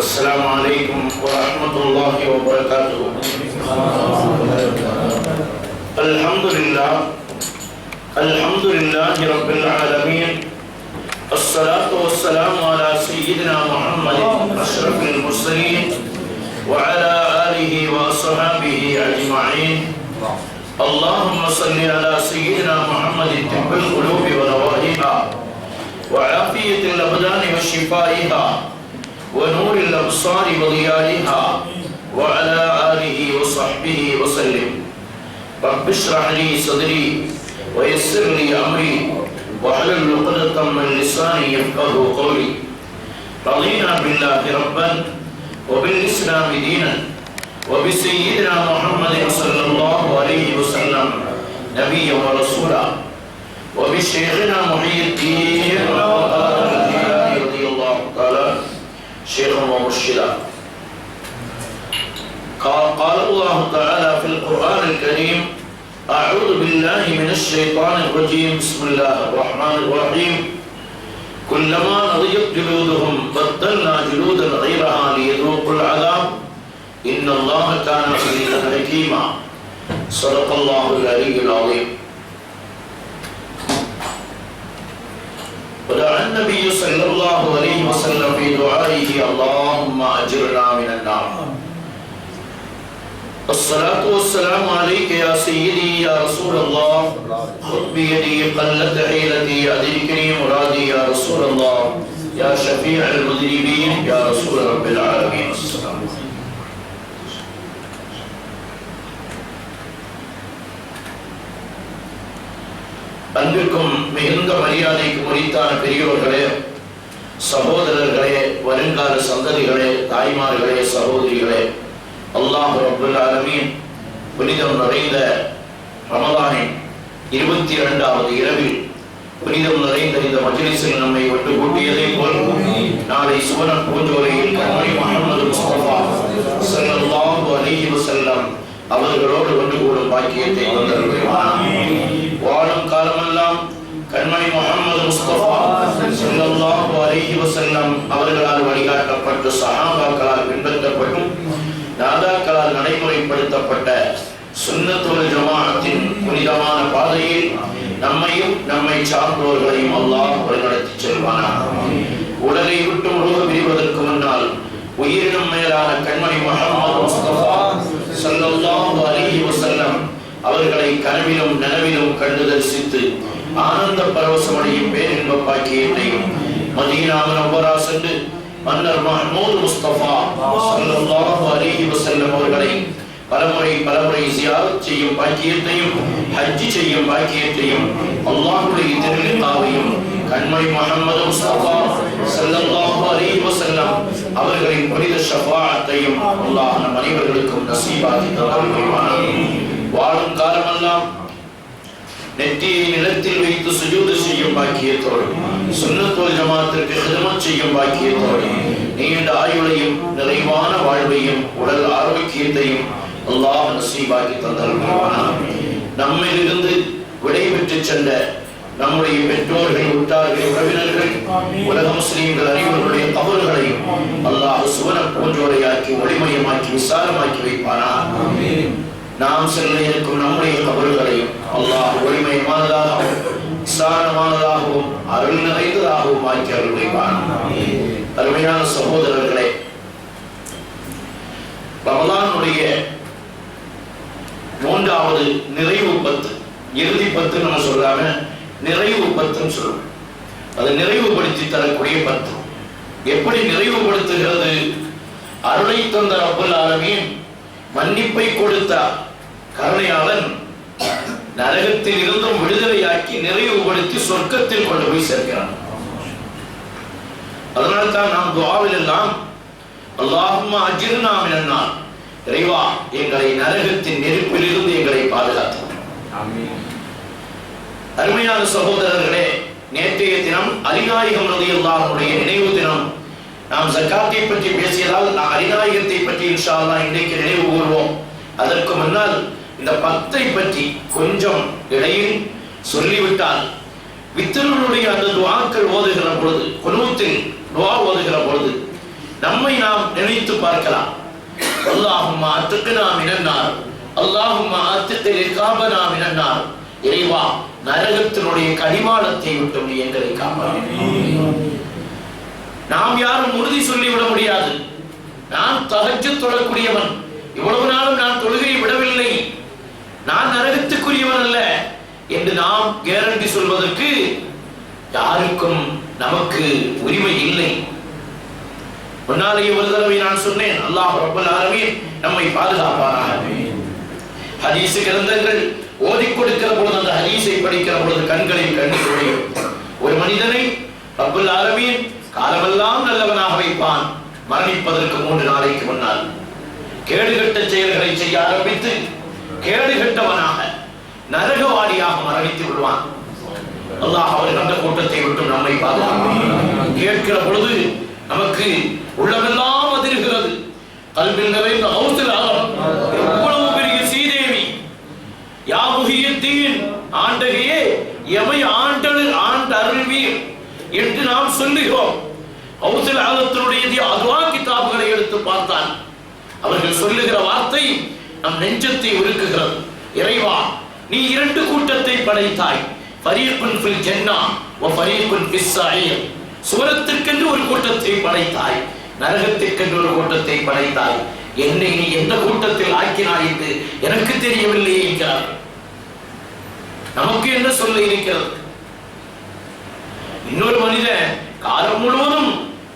السلام عليكم ورحمة الله وبركاته. الحمد لله رب العالمين. الصلاة والسلام على سيدنا محمد أشرف المرسلين وعلى آله وأصحابه أجمعين. اللهم صل على سيدنا محمد طب القلوب ودوائها وعافية الأبدان وشفائها ونور الأبصار وضيائها وعلى آله وصحبه وسلم. رب اشرح لي صدري ويسر لي أمري واحلل عقدة من لساني يفقهوا قولي. رضينا بالله ربا وبالإسلام دينا وبسيدنا محمد صلى الله عليه وسلم نبيا ورسولا وبشيخنا محي الدين رضي الله تعالى شيخا ومرشدا. قال الله تعالى في القرآن الكريم: أعوذ بالله من الشيطان الرجيم. بسم الله الرحمن الرحيم. كلما نضجت جلودهم بدلنا جلودا غيرها ليذوقوا العذاب إن الله كان عزيزا حكيما. صدق الله العلي العظيم. ودعا النبي صلى الله عليه وسلم في دعائه: اللهم أجرنا من النار. الصلاة والسلام عليك يا سيدي يا رسول الله. خذ بيدي قلت حيلتي أدركني مرادي يا رسول الله. يا شفيع المذنبين يا رسول رب العالمين. السلام عليكم. அன்பிற்கும் மிகுந்த மரியாதைக்கு உரித்தான பெரியோர்களே, சகோதரர்களே, வருங்கால சந்ததிகளே, தாய்மார்களே, சகோதரிகளே, அல்லாஹ் ரப்பல் ஆலமீன் புனிதம் நிறைந்த ரமலானின் 22வது இரவில் புனிதம் நிறைந்த இந்த மஜ்லிஸில் நம்மை ஒன்று கூட்டியதை போல் நாளை சுவனன் பூஞ்சோலையில் கண்மணி முஹம்மது முஸ்தபா ஸல்லல்லாஹு அலைஹி வஸல்லம் அவர்களோடு ஒன்று கூடும் பாக்கியத்தை தந்தருள்வானாக. வாழும் காலமெல்லாம் கண்மணி முஹம்மது முஸ்தபா ஸல்லல்லாஹு அலைஹி வஸல்லம் அவர்களால் வழிகாட்டப்பட்டு சஹாபாக்களால் பின்பற்றப்பட்டும் நாதாக்களால் நடைமுறைப்படுத்தப்பட்ட சுன்னத்துல் ஜமாஅத்தின் புனிதமான பாதையில் நம்மையும் நம்மை சார்ந்தோர்களையும் அல்லாஹ் வழிநடத்தி செல்வானாக. உடலை விட்டு உருவ பிரிவதற்கு முன்னால் உயிரினும் மேலான கண்மணி முஹம்மது முஸ்தபா ஸல்லல்லாஹு அலைஹி வஸல்லம் அவர்களை கனவிலும் நனவிலும் கண்டு தரிசித்து ஆனந்த பரவசமடையும் பேரின்ப பாக்கியத்தையும் மதீனா முனவ்வரா சென்று மன்னர் மஹ்மூத் முஸ்தபா ஸல்லல்லாஹு அலைஹி வஸல்லம் அவர்களை பலமுறை ஜியாரத் செய்யும் பாக்கியத்தையும் ஹஜ் செய்யும் பாக்கியத்தையும் அல்லாஹ்வுடைய திருலிகாவையும் கண்மணி முஹம்மது முஸ்தபா ஸல்லல்லாஹு அலைஹி வஸல்லம் அவர்களின் புனித ஷஃபாஅத்தையும் அல்லாஹ் நம் அனைவருக்கும் நசீபாக்கி தந்தருள்வானாக. வாழும் காலமெல்லாம் நெற்றியை நிலத்தில் வைத்து சுஜூது செய்யும் பாக்கியத்தோடு சுன்னத்துல் ஜமாஅத்திற்கு ஹிதமத் செய்யும் பாக்கியத்தோடு நீண்ட ஆயுளையும் நிறைவான வாழ்வையும் உடல் ஆரோக்கியத்தையும் அல்லாஹ் நசீபாக்கி தந்தருள்வானாக. நம்மிலிருந்து விடைபெற்று சென்ற நம்முடைய பெற்றோர்கள், உற்றார்கள், உறவினர்கள், உலக முஸ்லிம்கள் அனைவருடைய கபர்களையும் அல்லாஹ் சுவன பூஞ்சோலையாக்கி ஒளிமயமாக்கி விசாலமாக்கி வைப்பானாக. நாம் செல்ல இருக்கும் நம்முடைய கபர்களையும் அல்லாஹ் ஒளிமயமானதாகவும் விசாலமானதாகவும் அருள் நிறைந்ததாகவும் ஆக்கி அருள் வைப்பானாக. அருமையான சகோதரர்களே, ரமலானுடைய 3வது நிறைவு 10, இறுதி 10 நம்ம சொல்லாம நிறைவு 10 சொல்றோம். அது நிறைவுபடுத்தி தரக்கூடிய 10. எப்படி நிறைவுபடுத்துகிறது? அருளை தந்த ரப்பல் ஆலமீன் மன்னிப்பை கொடுத்த கருணையாளன் நரகத்தில் இருந்தும் விடுதலையாக்கி நிறைவுபடுத்தி சொர்க்கத்தில் கொண்டு போய் சேர்க்கிறான். அதனால்தான் நாம் துஆவில் எல்லாம் அல்லாஹும்ம அஜிர்னா மினன் நார், இறைவா எங்களை நரகத்தின் நெருப்பில் இருந்து எங்களை பாதுகாத்து. அருமையான சகோதரர்களே, நேற்றைய தினம் அலிநாயகம் ரலியல்லாஹு அன்ஹுடைய நினைவு தினம். நாம் ஜகாத்தை பற்றி பேசியதால் அலிநாயகத்தை பற்றி இன்ஷா அல்லாஹ் இன்றைக்கு நினைவு கூறுவோம். அதற்கு முன்னால் இந்த 10ஐ பற்றி கொஞ்சம் இடையில் சொல்லிவிட்டால், வித்தருடைய அந்த துஆக்கள் ஓதுகிற பொழுது, குனூத்தில் துஆ ஓதுகிற பொழுது நம்மை நாம் நினைத்து பார்க்கலாம். அல்லாஹும்ம அத்திக்னா மினன்னார், அல்லாஹும்ம அத்திக் ரிகாபனா மினன்னார். இறைவா, நரகத்தினுடைய கடிவாளத்தை விட்டு நீ எங்களை காப்பாற்று. நாம் யாரும் உறுதி சொல்லிவிட முடியாது. நான் தஹஜ்ஜுத் தொழக்கூடியவன், இவ்வளவு நாளும் நான் தொழுகையை விடவில்லை, நான் நரகத்துக்குரியவன் அல்ல என்று நாம் கேரண்டி சொல்வதற்கு யாருக்கும் நமக்கு உரிமை இல்லை. முன்னாலேயே ஒரு தடவை நான் சொன்னேன், அல்லாஹ் ரப்பல் ஆலமீன் நம்மை பாதுகாப்பானாக. ஹதீஸ் கிரந்தங்கள் ஓதி கொடுக்கிற பொழுது, அந்த ஹதீஸை படிக்கிற பொழுது கண்களில் கண்ணீர் வழியும். ஒரு மனிதனை ரப்பல் ஆலமீன் காலமெல்லாம் நல்லவனாக வைப்பான். மரணிப்பதற்கு 3 நாளைக்கு முன்னால் கேடுகட்ட செயல்களை செய்ய ஆரம்பித்து கேடுகட்டவனாக நரகவாடியாக மரணித்து விடுவான். அல்லாஹ் அவர் அந்த கூட்டத்தை விட்டு நம்மை பாதுகாப்பான். கேட்கிற பொழுது நமக்கு உள்ளமெல்லாம் அதிர்கிறது. கல்வில் நிறைந்த ஹவுஸில் எவ்வளவு பெரிய சீதேவி, யா முஹியத்தீன், ஆண்டகையே எமை ஆண்டருள்வீர் என்று நாம் சொல்லுகிறோம். ஹவுஸில் ஆலத்தினுடைய அதுவா கிதாபுகளை எடுத்து பார்த்தால் அவர்கள் சொல்லுகிற வார்த்தை நம் நெஞ்சத்தை உருக்குகிறது. இறைவா, நீ 2 கூட்டத்தை படைத்தாய். ஃபரீகுன் ஃபில் ஜன்னah வ ஃபரீகுன் ஃபிஸ் ஸஈர். சுவனத்திற்கென்று ஒரு கூட்டத்தை படைத்தாய், நரகத்திற்கென்று ஒரு கூட்டத்தை படைத்தாய். என்னை நீ எந்த கூட்டத்தில் ஆக்கினாய் என்று எனக்கு தெரியவில்லை என்கிறார். நமக்கு என்ன சொல்ல இருக்கிறது? இன்னொரு மனிதன் காலம் முழுவதும்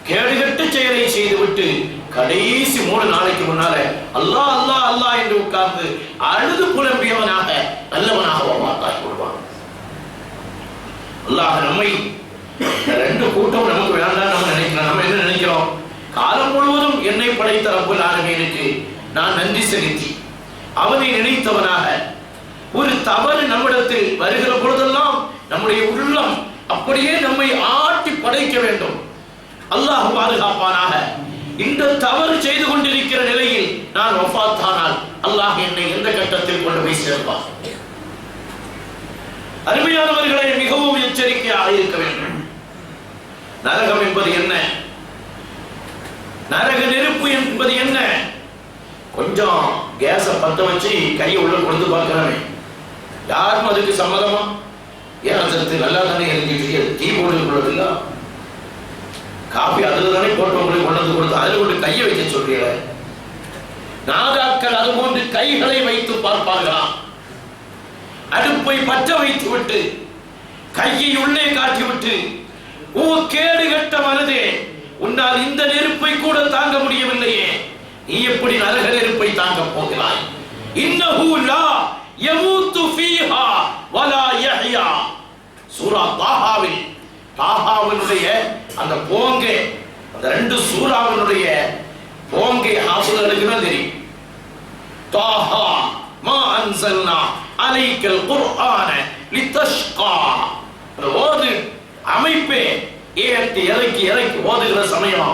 கேடுகட்ட செயலை செய்துவிட்டு கடைசி 3 நாளைக்கு முன்னால அல்லாஹ் அல்லாஹ் அல்லாஹ் என்று உட்கார்ந்து அழுது புலம்பியவனாக நல்லவனாக வாத்தாய் கொள்வான். அல்லாஹ் நம்மை 2 கூட்டம் நமக்கு வேண்டாம் நம்ம நினைக்கிறோம். நம்ம என்ன நினைக்கிறோம்? காலம் முழுவதும் என்னை படைத்த ரப்பல் ஆலமீனுக்கு நான் நன்றி செலுத்தி அவனை நினைத்தவனாக, ஒரு தவறு நம்மிடத்தில் வருகிற பொழுதெல்லாம் நம்முடைய உள்ளம் அப்படியே நம்மை ஆட்டி படைக்க வேண்டும். அல்லாஹ் பாதுகாப்பானாக. இந்த தவறு செய்து கொண்டிருக்கிற நிலையில் நான் வஃபாத்தானால் அல்லாஹ் என்னை எந்த கட்டத்தில் கொண்டு போய் சேர்ப்பான்? அருமையானவர்களை, மிகவும் எச்சரிக்கையாக இருக்க வேண்டும். நரகம் என்பது என்ன? நரக நெருப்பு என்பது என்ன? கொஞ்சம் கேஸ பத்த வச்சு கையை உள்ள கொடுத்து பார்க்கிறேன், யாரும் அதுக்கு சம்மதமா? ஏன் நல்லா தானே எரிஞ்சிட்டு தீ போட்டு காப்பி அதுல தானே போட்டு உங்களுக்கு கொண்டு வந்து கொடுத்து அதில் கொண்டு கையை வைக்க சொல்றீங்க. நாதாக்கள் அது போன்று கைகளை வைத்து பார்ப்பார்களாம். அடுப்பை பற்ற வைத்து விட்டு கையை உள்ளே காட்டிவிட்டு, ஓ கேடுகட்ட மனதே, உன்னால் இந்த நெருப்பை கூட தாங்க முடியவில்லையே, நீ எப்படி நரக நெருப்பை தாங்க போகிறாய்? இன்னஹு லா யமூது ஃபீஹா வலா யஹ்யா. சூரா தாஹாவில் தாஹாவினுடைய அந்த போங்கே, அந்த 2 சூராவினுடைய போங்கே ஹாஃபிஸ்களுக்கு தான் தெரியும். தாஹா மா அன்ஸல்னா அலைக்கல் குர்ஆன லிதஷ்கா. ஓது அமைப்பே ஏற்றி இறக்கி இறக்கி ஓதுகிற சமயம்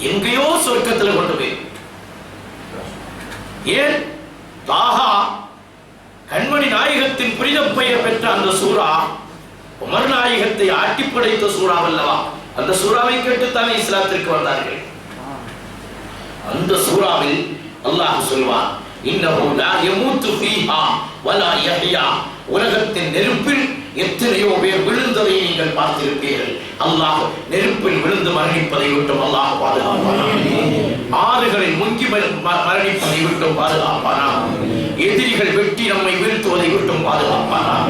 எங்கேயோ சொர்க்கத்தில் கொண்டு போய். ஏன்? தாஹா கண்மணி நாயகத்தின் புனித பெயர் பெற்ற அந்த சூரா உமர் நாயகத்தை ஆட்டி படைத்த சூறாவல்லவா? அந்த சூறாவை கேட்டுத்தானே இஸ்லாத்திற்கு வந்தார்கள். அந்த சூறாவில் அல்லாஹ் சொல்வான், இன்னஹு லா யமூது ஃபீஹா வலா யஹ்யா. உலகத்தின் நெருப்பில் எத்தனையோ பேர் விழுந்ததை நீங்கள் பார்த்திருப்பீர்கள். அல்லாஹ் நெருப்பில் விழுந்து மரணிப்பதை விட்டும் அல்லாஹ் பாதுகாப்பானாக. ஆறுகளில் முங்கி மரணிப்பதை விட்டும் பாதுகாப்பானாக. எதிரிகள் வெட்டி நம்மை வீழ்த்துவதை விட்டும் பாதுகாப்பானாக.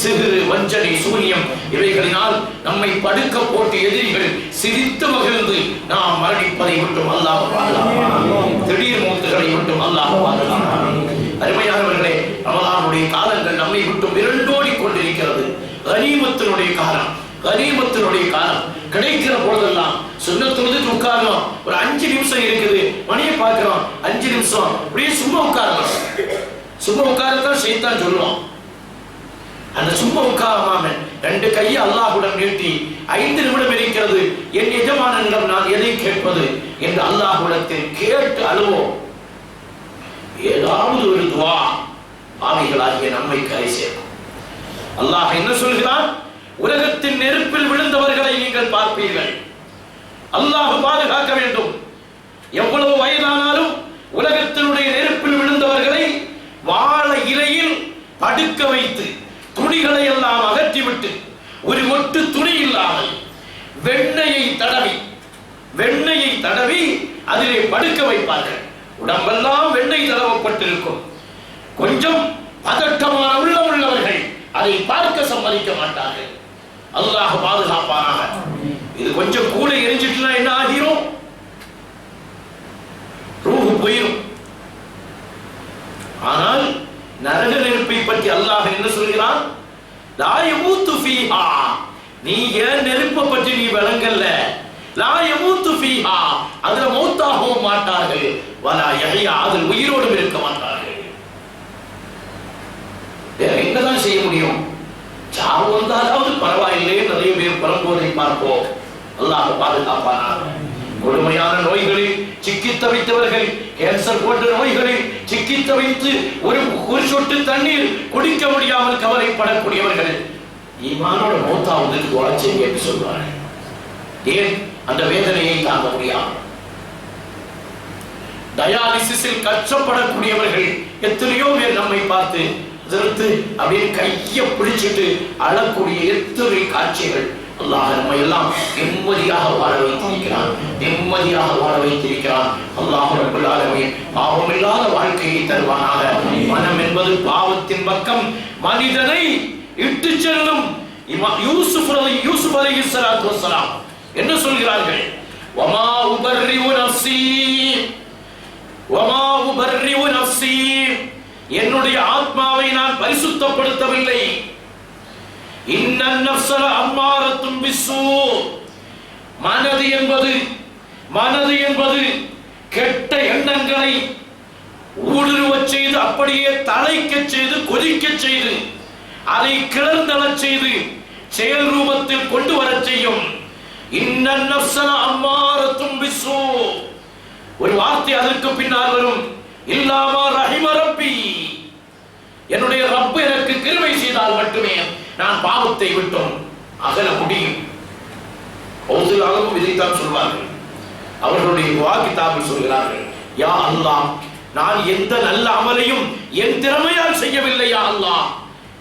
சிறு வஞ்சனை சூனியம் இவைகளினால் நம்மை படுக்க போட்டு எதிரிகள் சிரித்து மகிழ்ந்து நாம் மரணிப்பதை விட்டும் அல்லாஹ் பாதுகாப்பானாக. திடீர் மூத்துகளை விட்டும் அல்லாஹ் பாதுகாப்பானாக. அருமையானவர்களே, ரமலானுடைய காலங்கள் நம்மை விட்டும் விரண்டோடி கொண்டிருக்கிறது. கனிமத்தினுடைய காலம், கனிமத்தினுடைய காலம். கிடைக்கிற பொழுதெல்லாம் சுன்னத்து உட்காரணும். ஒரு 5 நிமிஷம் இருக்குது, மணியை பார்க்கிறோம், 5 நிமிஷம் அப்படியே சும்மா உட்காரணும். சும்மா உட்காரத்தான் ஷைத்தான் சொல்லுவோம். அந்த சும்மா உட்காராம 2 கையை அல்லாஹ்வுடன் நீட்டி 5 நிமிடம் இருக்கிறது, என் எஜமானனிடம் நான் எதை கேட்பது என்று அல்லாஹ்விடத்தில் கேட்டு அழுவோம். ஏதாவது ஒரு துவா ஆவிகளாகிய நம்மை கரை சேர்க்கும். அல்லாஹ் என்ன சொல்கிறான்? உலகத்தின் நெருப்பில் விழுந்தவர்களை நீங்கள் பார்ப்பீர்கள். அல்லாஹ் பாதுகாக்க வேண்டும். எவ்வளவு வயதானாலும் உலகத்தினுடைய நெருப்பில் விழுந்தவர்களை வாழை இலையில் படுக்க வைத்து துணிகளை எல்லாம் அகற்றிவிட்டு ஒரு மொட்டு துணி இல்லாமல் வெண்ணெயை தடவி அதிலே படுக்க வைப்பார்கள். உடம்பெல்லாம் வெண்ணெய் தடவப்பட்டிருக்கும். கொஞ்சம் பதட்டமான உள்ளவர்கள் அதை பார்க்க சம்மதிக்க மாட்டார்கள். அல்லாஹ் பாதுகாப்பானாக. இது கொஞ்சம் கூட எரிஞ்சிட்டுனா என்ன ஆகிரும்? ரூஹு போயிரும். ஆனால் நரக நெருப்பை பற்றி அல்லாஹ் என்ன சொல்கிறான்? லா யமூத்து ஃபீஹா, நீ ஏன் நெருப்பை பற்றி நீ விளங்கல்ல. லா யமூத்து ஃபீஹா, அதுல மௌத்தாகவும் மாட்டார்கள். வலா யஹ்யா, அதில் உயிரோடும் இருக்க மாட்டார்கள். வேற என்னதான் செய்ய முடியும்? சாவு வந்தாலாவது பரவாயில்லை. நிறைய பேர் பரம்போதை பார்ப்போம். அல்லாஹ் பாதுகாப்பானார். கொடுமையான நோய்களில் சிக்கி தவித்தவர்கள், கேன்சர் போன்ற நோய்களில் சிக்கி தவித்து ஒரு சொட்டு தண்ணீர் குடிக்க முடியாமல் கவலைப்படக்கூடியவர்கள் ஈமானோட மௌத்தாவதற்கு துஆ செய்யுங்க என்று சொல்வார்கள். ஏன்? அந்த வேதனையை தாங்க முடியாது. டயாலிசிஸில் கஷ்டப்படக்கூடியவர்கள் எத்தனையோ பேர் நம்மை பார்த்து அப்படியே கையை பிடிச்சிட்டு அழக்கூடிய எத்தனை காட்சிகள். அல்லாஹ் நம்மை எல்லாம் நிம்மதியாக வாழ வைத்திருக்கிறான். அல்லாஹ் ரப்பல் ஆலமீன் பாவமில்லாத வாழ்க்கையை தருவானாக. மனம் என்பது பாவத்தின் பக்கம் மனிதனை இட்டு செல்லும். யூசுப் அலைஹிஸ்ஸலாத்து வஸ்ஸலாம் என்ன சொல்கிறார்கள்? வமா உபர்ரிஉ நஃப்ஸி, என்னுடைய ஆத்மாவை நான் பரிசுத்தப்படுத்தவில்லை. இன்னன் நஃப்ஸல அம்மாரத்தும் பிஸ்ஸூ, மனது என்பது கெட்ட எண்ணங்களை ஊடுருவச் செய்து, அப்படியே தலைக்கச் செய்து, கொதிக்கச் செய்து, அதை கிளர்ந்தளச் செய்து செயல் ரூபத்தில் கொண்டு வரச் செய்யும். இன்னன் நஃப்ஸல அம்மாரத்தும் பிஸ்ஸூ, ஒரு வார்த்தை அதற்கு பின்னால் வரும். இல்லாமா ரஹிம ரப்பி, என்னுடைய ரப்பு எனக்கு கிருபை செய்தால் மட்டுமே நான் பாவத்தை விட்டோம் அகல முடியும். இதைத்தான் சொல்வார்கள். அவர்களுடைய துஆ கிதாபில் சொல்கிறார்கள், யா அல்லாஹ், நான் எந்த நல்ல அமலையும் என் திறமையால் செய்யவில்லை. யா அல்லாஹ்,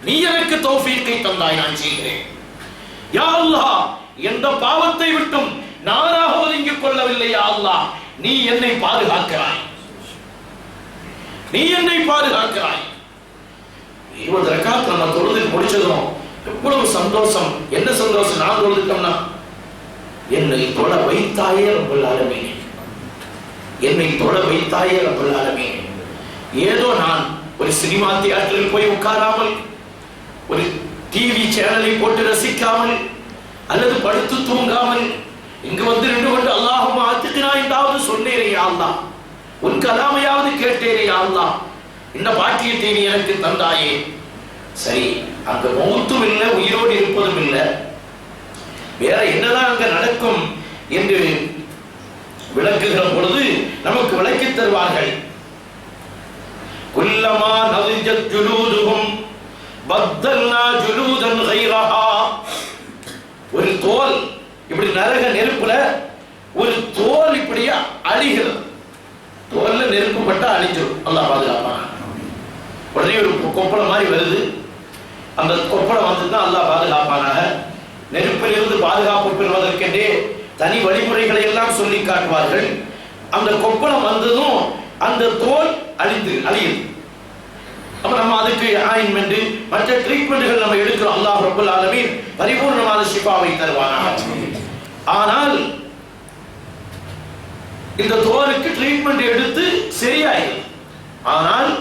நீ எனக்கு தௌஃபீக்கை தந்தாய், நான் செய்கிறேன். யா அல்லாஹ், எந்த பாவத்தை விட்டும் நானாக ஒதுங்கிக் கொள்ளவில்லை. யா அல்லாஹ், நீ என்னை பாதுகாக்கிறாய். 20 ரக்காத் நம்ம தொழுது முடிச்சதும் எவ்வளவு சந்தோஷம். என்ன சந்தோஷம்? நான் தொழுதுட்டோம்னா என்னை தொழ வைத்தாயே ரப்பல் ஆலமீன், ஏதோ நான் ஒரு சினிமா தியேட்டரில் போய் உட்காராமல், ஒரு டிவி சேனலை போட்டு ரசிக்காமல், அல்லது படுத்து தூங்காமல், இங்கு வந்து நின்று கொண்டு அல்லாஹும்ம ஆத்திக்னா என்றாவது சொன்னேனே யா அல்லாஹ், உன் கலாமையாவது கேட்டேனே யா அல்லாஹ், இந்த பாக்கியத்தை நீ எனக்கு தந்தாயே. சரி, அங்க மௌத்தும் இல்லை, உயிரோடு இருப்பதும் இல்லை, வேற என்னதான் அங்க நடக்கும் என்று விளக்குகிற பொழுது நமக்கு விளக்கி தருவார்கள். குல்லமா நதிஜத் ஜுலூதுஹும் பத்தல்னா ஜுலூதன் கைரஹா, ஒரு தோல் இப்படி நரக நெருப்புல ஒரு தோல் இப்படியா அழிகிறது. தோல்ல நெருப்பு பட்டா அழிஞ்சிடும். அல்லாஹ் பாதுகாப்பான. உடனே ஒரு கொப்பளம் மாதிரி வருது. அந்த கொப்பளம் வந்துதான் அல்லாஹ் பாதுகாப்பானாக. நெருப்பிலிருந்து பாதுகாப்பு பெறுவதற்கென்றே தனி வழிமுறைகளை எல்லாம் சொல்லி காட்டுவார்கள். அந்த கொப்பளம் வந்ததும் அந்த தோல் அழியுது. அப்ப நம்ம அதுக்கு ஆயின்மெண்ட், மற்ற ட்ரீட்மெண்ட்கள் நம்ம எடுக்கிறோம். அல்லாஹ் ரப்பல் ஆலமீன் பரிபூர்ணமான ஷிஃபாவை தருவானாக. ஆனால் இந்த தோலுக்கு ட்ரீட்மெண்ட் எடுத்து சரியாயிடும். ஆனால்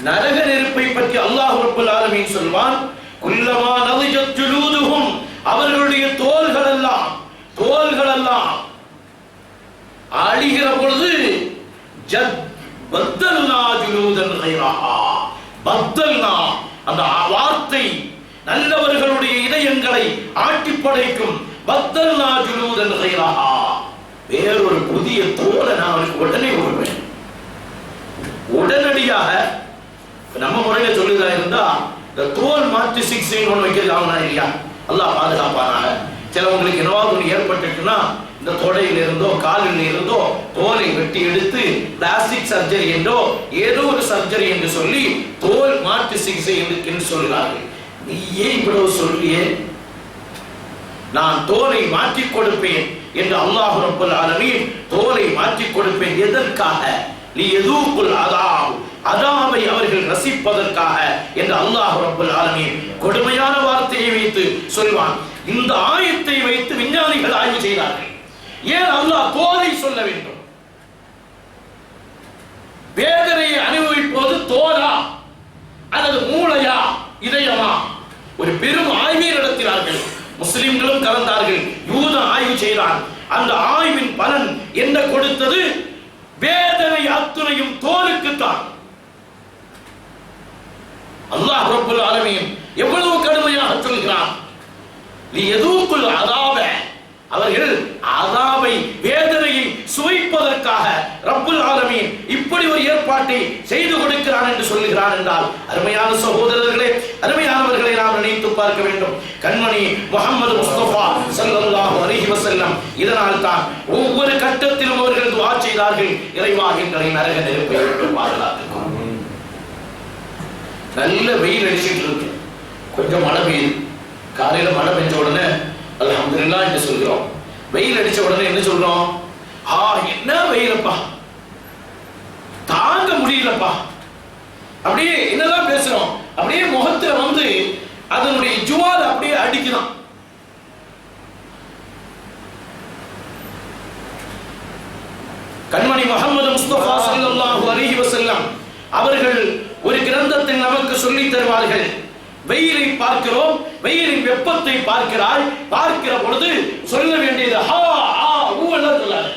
நரக நெருப்பை பற்றி அல்லாஹ் ரப்பல் ஆலமீன் சொல்வான், குல்லமா நதிஜத் ஜுலூதுஹும், அவர்களுடைய தோள்கள் எல்லாம் அழிகிற பொழுது ஜத் பத்தல்னா ஜுலூதன் கைரஹா, பத்தல்னா அந்த வார்த்தை நல்லவர்களுடைய இதயங்களை ஆட்டி படைக்கும். பத்தல்னா ஜுலூதன் கைரஹா, வேறொரு புதிய தோலை நான் அவருக்கு உடனே கொடுப்பேன். உடனடியாக நம்ம முறையில சொல்லுதா இருந்தா இந்த தோல் மாற்றி 6 ஒன்று வைக்கிறது ஆகுனா இல்லையா? அல்லாஹ் பாதுகாப்பானாக. சிலவங்களுக்கு என்னவாவது ஒன்று ஏற்பட்டுச்சுன்னா இந்த தொடையில் இருந்தோ காலில் இருந்தோ தோலை வெட்டி எடுத்து பிளாஸ்டிக் சர்ஜரி என்றோ ஏதோ ஒரு சர்ஜரி என்று சொல்லி தோல் மாற்று சிகிச்சை என்று சொல்கிறார்கள். நீ ஏன் இவ்வளவு சொல்றியே? நான் தோலை மாற்றி கொடுப்பேன் என்று அல்லாஹ் ரப்பல் ஆலமீன் தோலை மாற்றி கொடுப்பேன். எதற்காக? லியதூகுல் அதாப், அதாவை அவர்கள் ரசிப்பதற்காக என்று அல்லாஹ் ரப்பல் ஆலமீன் கொடுமையான வார்த்தையை வைத்து சொல்வான். இந்த ஆயத்தை வைத்து விஞ்ஞானிகள் ஆய்வு செய்தார்கள். ஏன் அல்லாஹ் தோலை சொல்ல வேண்டும்? வேதனையை அனுபவிப்பது தோலா அல்லது மூளையா இதயமா? ஒரு பெரும் ஆய்வை நடத்தினார்கள். முஸ்லிம்களும் கலந்தார்கள். யூத ஆய்வு செய்தான். அந்த ஆய்வின் பலன் என்ன கொடுத்தது? வேதனை அத்துணையும் தோலுக்குத்தான். அல்லாஹ் ரப்பல் ஆலமீன் எவ்வளவு கடுமையாக சொல்கிறான். லியதூகுல் அதாப, அவர்கள் அதாபை வேதனையை சுவைப்பதற்காக ரப்பல் ஆலமீன் இப்படி ஒரு ஏற்பாட்டை செய்து கொடுக்கிறான் என்று சொல்லுகிறான் என்றால், அருமையான சகோதரர்களே, அருமையானவர்களை நாம் நினைத்து பார்க்க வேண்டும். கண்மணி முஹம்மது முஸ்தபா ஸல்லல்லாஹு அலைஹி வஸல்லம் இதனால் தான் ஒவ்வொரு கட்டத்திலும் அவர்கள் துஆ செய்தார்கள், இறைவா எங்களை நரக நெருப்பை விட்டு பாதுகாத்துக்கோ. நல்ல வெயில் அடிச்சிட்டு இருக்கு, கொஞ்சம் மழை பெய்யுது. காலையில மழை பெஞ்ச உடனே அல்ஹம்துலில்லாஹ் என்று சொல்கிறோம். வெயில் அடிச்ச உடனே என்ன சொல்றோம்? என்ன வெயிலப்பா, தாங்க முடியலப்பா, அப்படியே என்னதான் பேசுறோம். அப்படியே முகத்துல வந்து அதனுடைய ஜுவால் அப்படியே அடிக்குதான். கண்மணி முஹம்மது முஸ்தபா ஸல்லல்லாஹு அலைஹி வஸல்லம் அவர்கள் ஒரு கிரந்தத்தில் நமக்கு சொல்லி தருவார்கள். வெயிலை பார்க்கிறோம், வெயிலின் வெப்பத்தை பார்க்கிறாய், பார்க்கிற பொழுது சொல்ல வேண்டியது ஹா ஆ ஊ எல்லாம் சொல்லாத.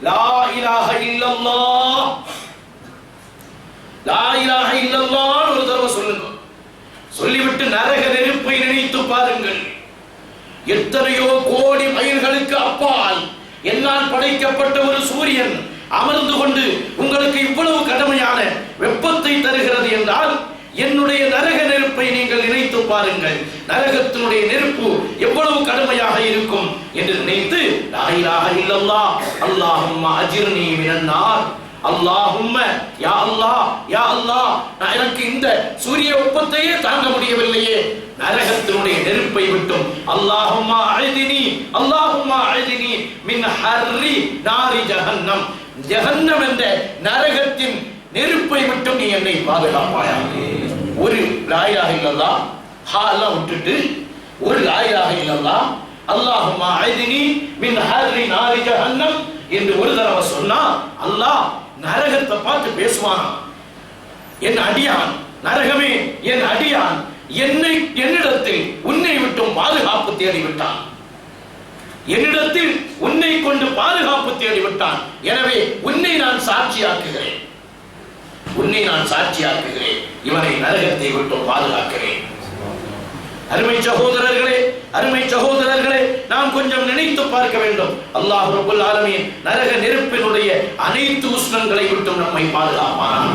லா இலாஹ இல்லல்லாஹ், லா இலாஹ இல்லல்லாஹ் ஒரு தடவை சொல்லுங்க. சொல்லிவிட்டு நரக நெருப்பை நினைத்து பாருங்கள். எத்தனையோ கோடி மைல்களுக்கு அப்பால் என்னால் படைக்கப்பட்ட ஒரு சூரியன் அமர்ந்து கொண்டு உங்களுக்கு இவ்வளவு கடுமையான வெப்பத்தை தருகிறது என்றால், என்னுடைய நரக நெருப்பை நீங்கள் நினைத்து பாருங்கள். நரகத்தினுடைய நெருப்பு எவ்வளவு கடுமையாக இருக்கும் என்று நினைத்து லா இலாஹ இல்லல்லாஹ் அல்லாஹும்ம அஜிர்னி மினன் நார், அல்லாஹும்ம யா அல்லாஹ் யா அல்லாஹ், எனக்கு இந்த சூரிய வெப்பத்தையே தாங்க முடியவில்லையே, நரகத்தினுடைய நெருப்பை விட்டும் அல்லாஹும்ம அஇதினி அல்லாஹும்ம அஇதினி மின் ஹர்ரி நாரி ஜஹன்னம், ஜஹன்னம் என்ற நரகத்தின் நெருப்பை விட்டு நீ என்னை பாதுகாப்பாயாக. ஒரு லா இலாஹ இல்லல்லாஹ் ஹாலாம் விட்டுட்டு ஒரு லா இலாஹ இல்லல்லாஹ் அல்லாஹும்ம அஇதினி மின் ஹர்ரி நாரி ஜஹன்னம் என்று ஒரு தடவை சொன்னா அல்லாஹ் நரகத்தை பார்த்து பேசுவானா? என் அடியான் நரகமே, என் அடியான் என்னிடத்தில் உன்னை விட்டும் பாதுகாப்பு தேடி விட்டான், என்னிடத்தில் உன்னை கொண்டு பாதுகாப்பு தேடி விட்டான். எனவே உன்னை நான் சாட்சியாக்குகிறேன், உன்னை நான் சாட்சியாக்குகிறேன், இவனை நரகத்தை விட்டு பாதுகாக்கிறேன். அருமை சகோதரர்களே, அருமை சகோதரர்களே, நாம் கொஞ்சம் நினைத்து பார்க்க வேண்டும். அல்லாஹ் ரப்பல் ஆலமீன் நரக நெருப்பினுடைய அனைத்து உஷ்ணங்களை விட்டும் நம்மை பாதுகாப்பானான்.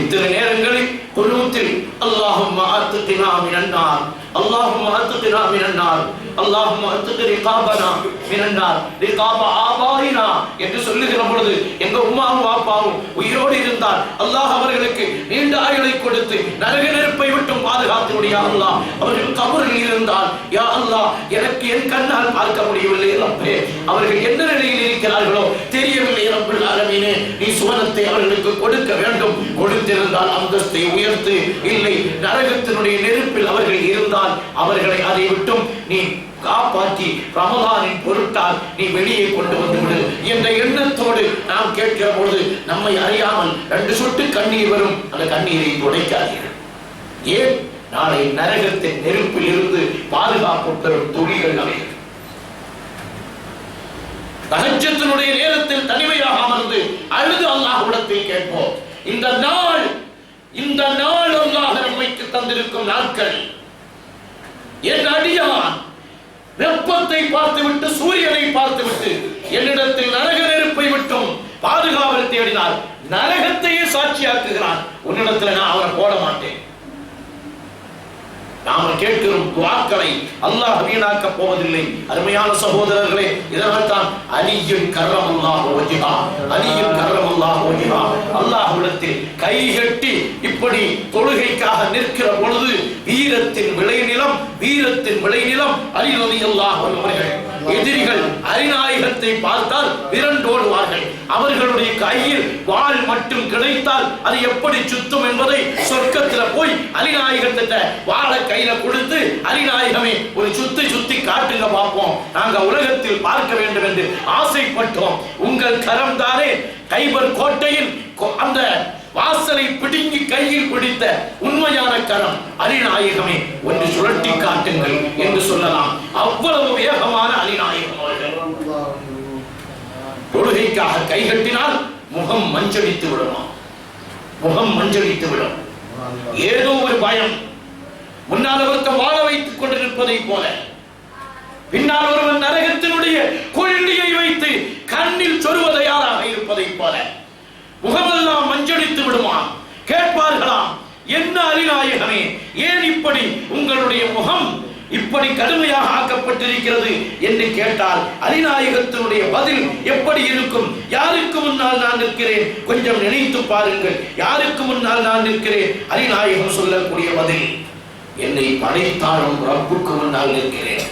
இத்தனை நேரங்களில் குனூத்தில் அல்லாஹும்ம அத்கினா மினன் நார், அல்லாஹும்ம அத்கினா மினன் நார், அல்லாஹும்ம அத்கி ரிகாபனா மினன் நார் ரிகாப ஆபாயினா என்று சொல்லுகிற பொழுது எங்க உம்மாவும் வாப்பாவும் உயிரோடு இருந்தால் அல்லாஹ் அவர்களுக்கு நீண்ட ஆயுளை கொடுத்து நரக நெருப்பை விட்டும் பாதுகாத்து யா அல்லாஹ். அவர்கள் கபரில் இருந்தால் யா அல்லாஹ் எனக்கு என் கண்ணால் பார்க்க முடியவில்லை ரப்பே, அவர்கள் என்ன நிலையில் இருக்கிறார்களோ தெரியவில்லை ரப்பல் ஆலமீனே, நீ சுவனத்தை அவர்களுக்கு கொடுக்க வேண்டும். கொடுத்திருந்தால் அந்தஸ்தை உயர்த்து, இல்லை நரகத்தினுடைய நெருப்பில் அவர்கள் இருந்தால் அவர்களை அதை விட்டும் நீ காப்பாற்றி ரமலானின் பொருட்டால் நீ வெளியே கொண்டு வந்து விடு என்ற எண்ணத்தோடு நாம் கேட்கிற பொழுது நம்மை அறியாமல் 2 சொட்டு கண்ணீர் வரும். அந்த கண்ணீரை துடைக்காதீர்கள். ஏன்? நாளை நரகத்தின் நெருப்பில் இருந்து பாதுகாப்பு பெறும் துளிகள் அவைகள். தஹஜ்ஜுடைய நேரத்தில் தனிமையாக அமர்ந்து அழுது அல்லாஹ்விடத்தில் கேட்போம். இந்த நாள் அல்லாஹ் நம்மைக்கு தந்திருக்கும் நாட்கள். என் அடியான் வெப்பத்தை பார்த்துவிட்டு சூரியனை பார்த்துவிட்டு என்னிடத்தில் நரக நெருப்பை விட்டும் பாதுகாவல் தேடினார், நரகத்தையே சாட்சியாக்குகிறான். உன்னிடத்தில் நான் அவரை போட மாட்டேன். நாம கேட்கிறோம் துஆக்களை அல்லாஹ் வீணாக்க போவதில்லை. அருமையான சகோதரர்களே, இதனால் தான் அலியுன் கர்ரமல்லாஹு வஜ்ஹா, அலியுன் கர்ரமல்லாஹு வஜ்ஹா, அல்லாஹ்விடத்தில் கைகட்டி இப்படி தொழுகைக்காக நிற்கிற பொழுது வீரத்தின் விளைநிலம், வீரத்தின் விளைநிலம் அலி ரலியல்லாஹு அன்ஹு அவர்கள். எதிரிகள் அரிநாயகத்தை பார்த்தால் விரண்டோடுவார்கள். அவர்களுடைய கையில் வாள் மட்டும் கிடைத்தால் அது எப்படி சுத்தும் என்பதை சொர்க்கத்தில் போய் அலிநாயகத்தை வாளை கையில கொடுத்து, அலிநாயகமே ஒரு சுத்தி காட்டுங்க பார்ப்போம், நாங்க உலகத்தில் பார்க்க வேண்டும் என்று ஆசைப்பட்டோம். உங்கள் கரம் தானே கைபர் கோட்டையின் அந்த வாசலை பிடுங்கி கையில் பிடித்த உண்மையான கரம், அலிநாயகமே ஒன்று சுழட்டி காட்டுங்கள் என்று சொல்லலாம். அவ்வளவு வேகமான அலிநாயகம் அவர்கள். தொழுகைக்காக கைகட்டினால் முகம் மஞ்சளித்து விடுமா, முகம் மஞ்சளித்து விடும். ஏதோ ஒரு பயம், முன்னால் ஒருத்த வாழ வைத்துக் கொண்டிருப்பதை போல, பின்னால் ஒருவன் நரகத்தினுடைய கொள்ளியை வைத்து கண்ணில் சொருவ தயாராக இருப்பதை போல முகமெல்லாம் மஞ்சளித்து விடுமா. கேட்பார்களாம், என்ன அலிநாயகமே, ஏன் இப்படி உங்களுடைய முகம் இப்படி கடுமையாக ஆக்கப்பட்டிருக்கிறது என்று கேட்டால் அலிநாயகத்தினுடைய பதில் எப்படி இருக்கும்? யாருக்கு முன்னால் நான் நிற்கிறேன், கொஞ்சம் நினைத்து பாருங்கள். யாருக்கு முன்னால் நான் நிற்கிறேன்? அலிநாயகம் சொல்லக்கூடிய பதில், என்னை படைத்தாலும் ரப்புக்கு முன்னால் நிற்கிறேன்.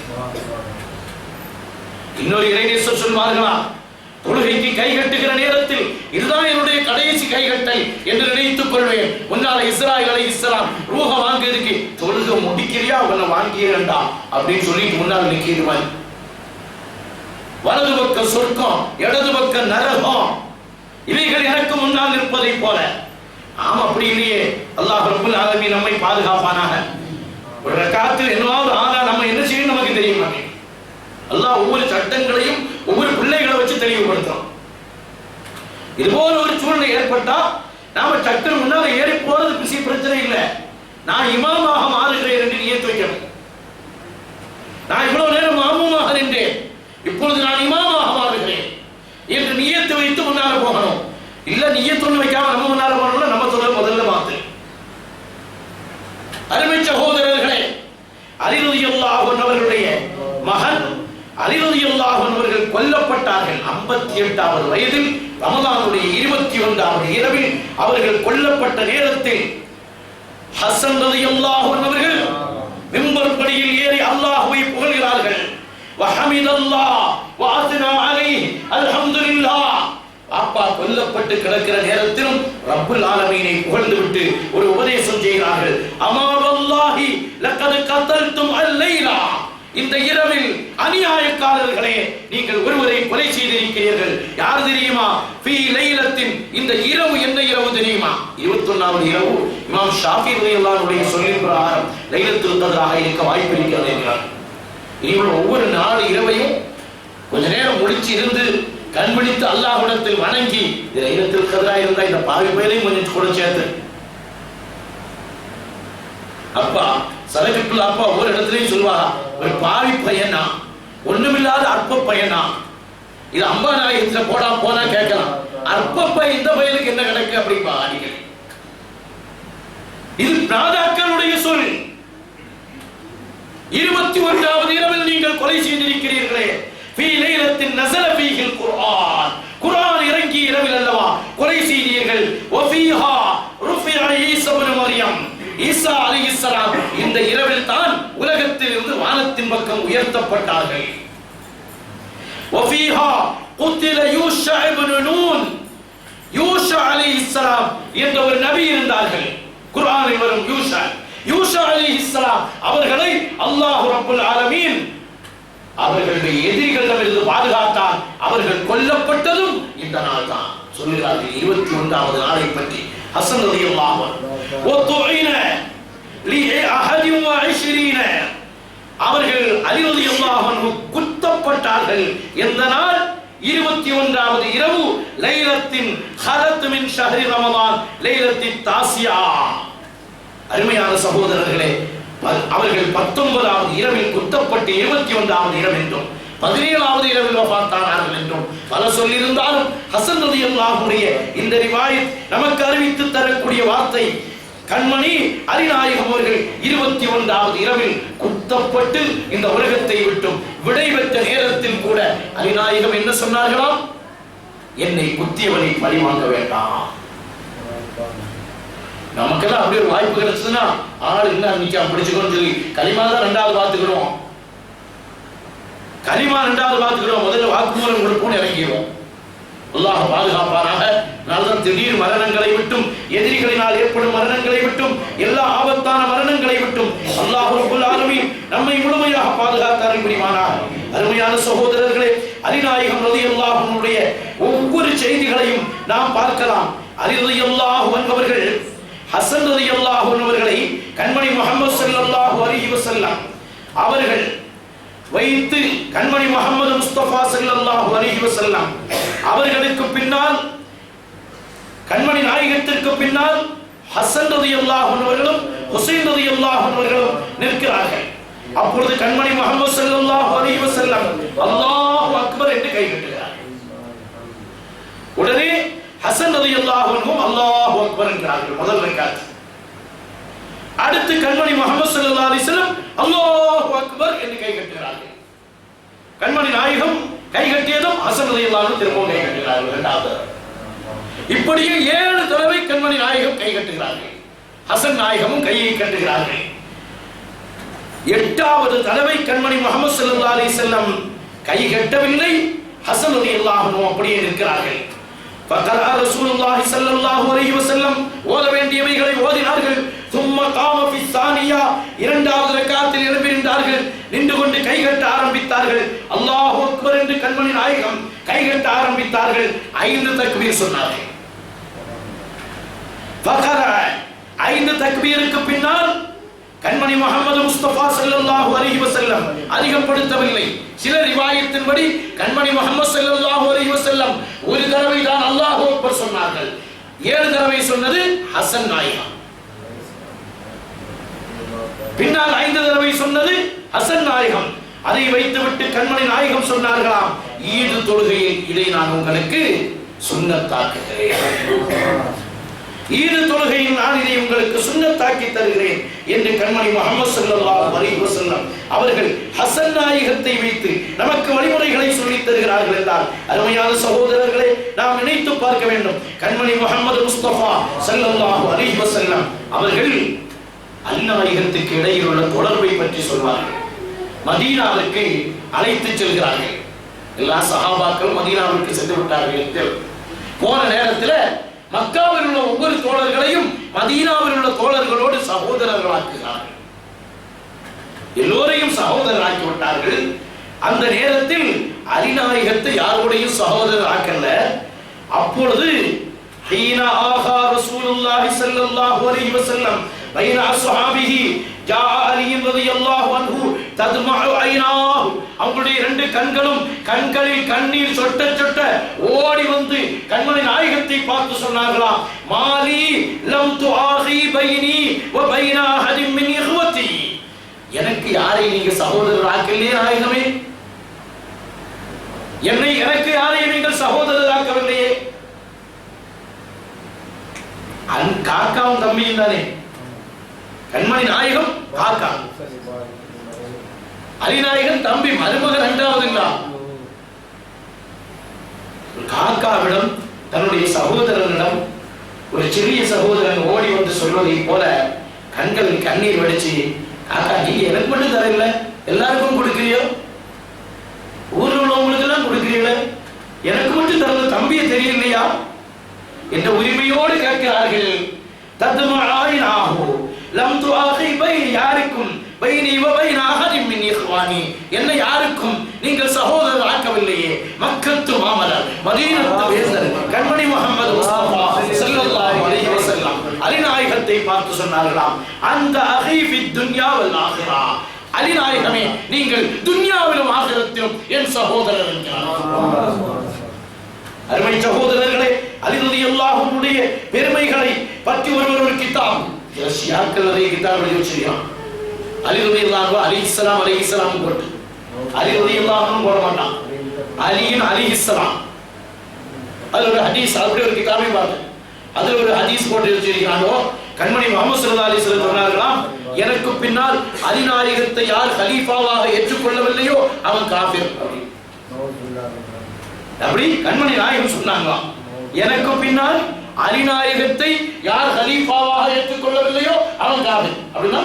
இன்னொரு இறைநேசர் சொல்வார்களா, தொழுகைக்கு கை கட்டுகிற நேரத்தில் இதுதான் என்னுடைய கடைசி கைகட்டல் என்று நினைத்துக் கொள்வேன். முன்னால இஸ்ராயீல் அலைஹிஸ்ஸலாம் ரூஹ வாங்கியதுக்கு, தொழுகை முடிக்கிறியா அவனை வாங்கியேண்டா அப்படின்னு சொல்லிட்டு முன்னால் நிற்கிறான். வலது பக்க சொர்க்கம், இடது பக்க நரகம், இவைகள் எனக்கு முன்னால் நிற்பதை போல. ஆமா, அப்படி இல்லையே. அல்லாஹ் ரப்பல் ஆலமீன் நம்மை பாதுகாப்பானாக. ஒரு ரக்காத்தில் என்னவாவது ஆனா நம்ம என்ன செய்யணும் நமக்கு தெரிய மாட்டேங்குது. அல்லாஹ் ஒவ்வொரு சட்டங்களையும் ஒவ்வொரு பிள்ளைகளை வச்சு தெளிவுபடுத்துறோம். இதுபோல ஒரு சூழ்நிலை ஏற்பட்டா நாம சட்டம் முன்னால ஏறி போறது பிரச்சனை இல்லை. நான் இமாமாக மாறுகிறேன் என்று நியத்து வைக்கணும். நான் இவ்வளவு நேரம் மாமுமாக நின்றேன், இப்பொழுது நான் இமாமாக மாறுகிறேன் என்று நியத்து வைத்து முன்னால போகணும். இல்ல நியத்து வைக்காம நம்ம முன்னால போகணும்னா நம்ம சொல்ல முதல்ல மாத்து. அருமை சகோதரர்களே, அலி ரலியல்லாஹு அன்ஹு அவர்களுடைய மகன் அலி ரலியல்லாஹு அன்ஹு அவர்கள் கொல்லப்பட்டார்கள். 58வது வயதில் ரமலானுடைய 21வது இரவில் அவர்கள் கொல்லப்பட்ட நேரத்தில் ஹசன் ரலியல்லாஹு அன்ஹு அவர்கள் மிம்பர் படியில் ஏறி அல்லாஹ்வை புகழ்கிறார்கள். வஹமிதல்லாஹ் வஅத்னா அலைஹி அல்ஹம்துலில்லாஹ். அப்பா கொல்லப்பட்டு கிடக்கிற நேரத்திலும் ரப்புல் ஆலமீனை புகழ்ந்து விட்டு ஒரு உபதேசம் செய்கிறார்கள். அமா வல்லாஹி லக்கத் கதல்தும் அல்லைலா. இந்த இரவில் அநியாயக்காரர்களே, நீங்கள் ஒருவரை கொலை செய்திருக்கிறீர்கள். யார் தெரியுமா? ஃபீ லைலத்தின், இந்த இரவு என்ன இரவு தெரியுமா? 21வது இரவு. இமாம் ஷாஃபி ரலியல்லாஹு அன்ஹு சொல்லின் பிரகாரம் லைலத்துல் கத்ராக இருக்க வாய்ப்பு இருக்கிறது என்றார். நீங்கள் ஒவ்வொரு நாள் இரவையும் கொஞ்ச நேரம் முடிச்சு இருந்து கண் விழித்து அல்லாஹ்விடத்தில் வணங்கி, இது லைலத்துல் கத்ரா இருந்தா இந்த பாவி பேரையும் கொஞ்சம் கூட சேர்த்து. அப்பா சலகத்துல் அப்பா ஒவ்வொரு இடத்துலையும் சொல்வா, ஒரு பாவி பையனா, ஒண்ணுமில்லாத அற்ப பையனா, இது அம்பாநாயகத்துல போனா கேட்கலாம். அற்ப பையன் இந்த பையனுக்கு என்ன கிடக்கு அப்படிப்பா அடிக்கடி. இது நாதாக்களுடைய சொல். 21வது இரவில் நீங்கள் கொலை செய்திருக்கிறீர்களே. ஃபீ லைலத்தின் நஸல ஃபீஹில் குர்ஆன். குர்ஆன் இறங்கி இரவில் அல்லவா கொலை செய்தீர்கள். வஃபீஹா ருஃபிஅ ஈஸா இப்னு மரியம். ஈசா அலைஹிஸ்ஸலாம் இந்த இரவில் தான் உலகத்தில் இருந்து வானத்தின் பக்கம் உயர்த்தப்பட்டார்கள். வஃபீஹா குத்தில யூஷா இப்னு நூன். யூஷா அலைஹிஸ்ஸலாம் என்ற ஒரு நபி இருந்தார்கள். குர்ஆனில் வரும் யூஷா அலைஹிஸ்ஸலாம் அவர்களை அல்லாஹ் ரப்பல் ஆலமீன் அவர்களுடைய எதிரிகளிடமிருந்து பாதுகாத்தார். அவர்கள் கொல்லப்பட்டதும் இந்த நாள் தான் சொல்கிறார்கள். 21வது நாளை பற்றி ஹசன் ரலியல்லாஹு அன்ஹு வதுஇன லி 21 அவர்கள் அலி ரலியல்லாஹு அன்ஹு குத்தப்பட்டார்கள். எந்த நாள்? 21வது இரவு லைலத்தின் ஹலத் மின் ஷஹ்ரி ரமலான் லைலத்தின் தாசியா. அருமையான சகோதரர்களே, அவர்கள் 19வது இரவில் குத்தப்பட்டு 21வது இரவு என்றும் 17வது இரவில் வஃபாத்தானார்கள் என்றும் பல சொல்லியிருந்தாலும் ஹசன் ரலியல்லாஹு அன்ஹுடைய இந்த ரிவாயத் நமக்கு அறிவித்து தரக்கூடிய வார்த்தை, கண்மணி அலிநாயகம் அவர்கள் 21வது இரவில் குத்தப்பட்டு இந்த உலகத்தை விட்டும் விடைபெற்ற நேரத்தில் கூட அலிநாயகம் என்ன சொன்னார்களாம்? என்னை குத்தியவனை பழி வாங்க வேண்டாம். நமக்கெல்லாம் அப்படி ஒரு வாய்ப்பு கிடைச்சதுன்னா ஆள் என்ன நிக்க பிடிச்சுக்கோன்னு சொல்லி கலிமா தான் 2வது பார்த்துக்கிறோம். கலிமா 2வது பார்த்துக்கிறோம். முதல்ல வாக்குமூலம் கொடுப்போம்னு இறங்கிடுவோம். அல்லாஹ் பாதுகாப்பானாக. அதனால்தான் திடீர் மரணங்களை விட்டும், எதிரிகளினால் ஏற்படும் மரணங்களை விட்டும், எல்லா ஆபத்தான மரணங்களை விட்டும் அல்லாஹ் ரப்பல் ஆலமீன் நம்மை முழுமையாக பாதுகாத்தார் புரிவானாக. அருமையான சகோதரர்களே, அலிநாயகம் ரலியல்லாஹு அன்ஹுடைய ஒவ்வொரு செய்திகளையும் நாம் பார்க்கலாம். அலி ரலியல்லாஹு அன்ஹு அவர்கள் ஹசன் ரலியல்லாஹு அன்ஹு அவர்களை கண்மணி முஹம்மது ஸல்லல்லாஹு அலைஹி வஸல்லம் அவர்கள் வைத்து கண்மணி முஹம்மது முஸ்தபா ஸல்லல்லாஹு அலைஹி வஸல்லம் அவர்களுக்கு பின்னால், கண்மணி நாயகத்திற்கு பின்னால் ஹசன் ரலியல்லாஹு அன்ஹு அவர்களும் ஹுசைன் ரலியல்லாஹு அன்ஹு அவர்களும் நிற்கிறார்கள். அப்பொழுது கண்மணி முஹம்மது ஸல்லல்லாஹு அலைஹி வஸல்லம் அல்லாஹு அக்பர் என்று கை கட்டுகிறார். உடனே ஹசன் ரலியல்லாஹு அன்ஹு அல்லாஹு அக்பர் என்கிறார்கள் முதல் ரக்காத். அடுத்து கண்மணி முஹம்மது ஸல்லல்லாஹு அலைஹி வஸல்லம் அல்லாஹு அக்பர் என்று கை கட்டுகிறார்கள். கண்மணி நாயகம் கை கட்டியதும் ஹசன் ரலியல்லாஹு அன்ஹு திரும்பவும் கை கட்டுகிறார்கள் இரண்டாவது. இப்படியே 7 தடவை கண்மணி நாயகம் கை கட்டுகிறார்கள். ஹசன் நாயகமும் கையை கட்டுகிறார்கள். 8வது தடவை கண்மணி முஹம்மது ஸல்லல்லாஹு அலைஹி வஸல்லம் கை கட்டவில்லை. ஹசன் ரலியல்லாஹு அன்ஹு அப்படியே நிற்கிறார்கள். فقرأ رسول الله صلى الله عليه وسلم ஓத வேண்டியவைகளை ஓதினார்கள். ثم قام في الثانية இரண்டாவது ரக்காத்தில் எழும்பி நின்றார்கள். நின்று கொண்டு கை கட்ட ஆரம்பித்தார்கள். அல்லாஹு அக்பர் என்று கண்மணி நாயகம் கை கட்ட ஆரம்பித்தார்கள். 5 தக்பீர் சொன்னார்கள். فقرأ 5 தக்பீருக்கு பின்னால் கண்மணி முஹம்மது முஸ்தபா ஸல்லல்லாஹு அலைஹி வஸல்லம் அதிகப்படுத்தவில்லை. சில ரிவாயத்தின்படி கண்மணி முஹம்மது ஸல்லல்லாஹு அலைஹி வஸல்லம் ஒரு தடவை தான் அல்லாஹு அக்பர் சொன்னார்கள். 7 தடவை சொன்னது ஹசன் நாயகம். பின்னால் 5 தடவை சொன்னது ஹசன் நாயகம். அதை வைத்துவிட்டு கண்மணி நாயகம் சொன்னார்களாம், ஈது தொழுகையில் இதை நான் உங்களுக்கு சுன்னத்தாக்குகிறேன். ஈது தொழுகையில் நான் இதை உங்களுக்கு சுன்னத்தாக்கி தருகிறேன் என்று கண்மணி முஹம்மது ஸல்லல்லாஹு அலைஹி வஸல்லம் அவர்கள் ஹசன் நாயகத்தை வைத்து நமக்கு வழிமுறைகளை சொல்லித் தருகிறார்கள் என்றால், அருமையான சகோதரர்களே, நாம் நினைத்து பார்க்க வேண்டும். கண்மணி முஹம்மது முஸ்தபா ஸல்லல்லாஹு அலைஹி வஸல்லம் அவர்கள் அந்நாயகத்துக்கு இடையில் உள்ள தொடர்பை பற்றி சொல்வார்கள். மதீனாவுக்கு அழைத்து செல்கிறார்கள். எல்லா சஹாபாக்களும் மதீனாவுக்கு சென்று விட்டார்கள். போன நேரத்தில் மக்காவில் உள்ள ஒவ்வொரு தோழர்களையும் மதீனாவில் உள்ள தோழர்களோடு சகோதரர்களாக்குகிறார்கள். எல்லோரையும் சகோதரராக்கி விட்டார்கள். அந்த நேரத்தில் அலிநாயகத்தை யாரோடையும் சகோதரர் ஆக்கல. அப்பொழுது ஹீனா ஆகா ரசூலுல்லாஹி ஸல்லல்லாஹு அலைஹி வஸல்லம் பைன அஸ்ஹாபிஹி ஜா அலி ரலியல்லாஹு அன்ஹு தத்மஉ ஐனாஹு, அவங்களுடைய 2 கண்களும் கண்களில் கண்ணீர் சொட்ட சொட்ட ஓடி வந்து கண்மணி நாயகத்தை பார்த்து சொன்னார்களாம், மாலி லம் துஆகி பைனி வ பைன அஹதின் மின் இஹ்வதி, எனக்கு யாரை நீங்க சகோதரர் ஆக்கலையே நாயகமே, எனக்கு யாரையும் நீங்கள் சகோதரர் ஆக்கவில்லையே. காக்காவும் தம்பியும் தானே, கண்மணி நாயகம் காக்கா, அலிநாயகன் தம்பி, மருமகன் 2வது. காக்காவிடம் தன்னுடைய சகோதரனிடம் ஒரு சிறிய சகோதரன் ஓடி வந்து சொல்வதை போல கண்களில் கண்ணீர் வடிச்சு, காக்கா நீங்க எனக்கு மட்டும் தரல, எல்லாருக்கும் கொடுக்கிறீயோ, ஊரில் உள்ளவங்களுக்கு எல்லாம் கொடுக்கிறீங்கள, எனக்கு மட்டும் தரல, தம்பியை தெரியலையா என்ற உரிமையோடு கேட்கிறார்கள். யாருக்கும் என்ன யாருக்கும் நீங்கள் சகோதரர் ஆக்கவில்லையே. மக்கத்து மாமலர் மதீனத்து வேந்தர் கண்மணி முஹம்மது முஸ்தபா ஸல்லல்லாஹு அலைஹி வஸல்லம் அலிநாயகத்தை பார்த்து சொன்னார்களாம், அந்த அஹீ ஃபித் துன்யா வல் ஆகிரா, அலிநாயகமே நீங்கள் துன்யாவிலும் ஆகிரத்திலும் என் சகோதரர் என்கிறார். அருமை சகோதரர்களே, அலி ரலியல்லாஹு அன்ஹுடைய பெருமைகளை பற்றி ஒரு கிதாப் ஷியாக்கள் நிறைய கிதாப் எழுதி வச்சிருக்கான். அலி ரலியல்லாஹு அலைஹிஸ்ஸலாம் போட்டு அலி ரலியல்லாஹு போட மாட்டான், அலியின் அலைஹிஸ்ஸலாம். அது ஒரு ஹதீஸ், அப்படி ஒரு கிதாபை பார்த்து அதுல ஒரு ஹதீஸ் போட்டு வச்சிருக்கானோ, கண்மணி முஹம்மது ஸல்லல்லாஹு அலைஹி வஸல்லம் சொன்னார்களாம், எனக்கு பின்னால் அலி நாயகத்தை யார் கலீஃபாவாக ஏற்றுக்கொள்ளவில்லையோ அவன் காஃபிர். அப்படி கண்மணி நாயகம் சொன்னாங்களாம், எனக்கு பின்னால் அலி நாயகத்தை யார் கலீஃபாவாக ஏற்றுக்கொள்ளவில்லையோ அவன் காஃபிர். அப்படின்னா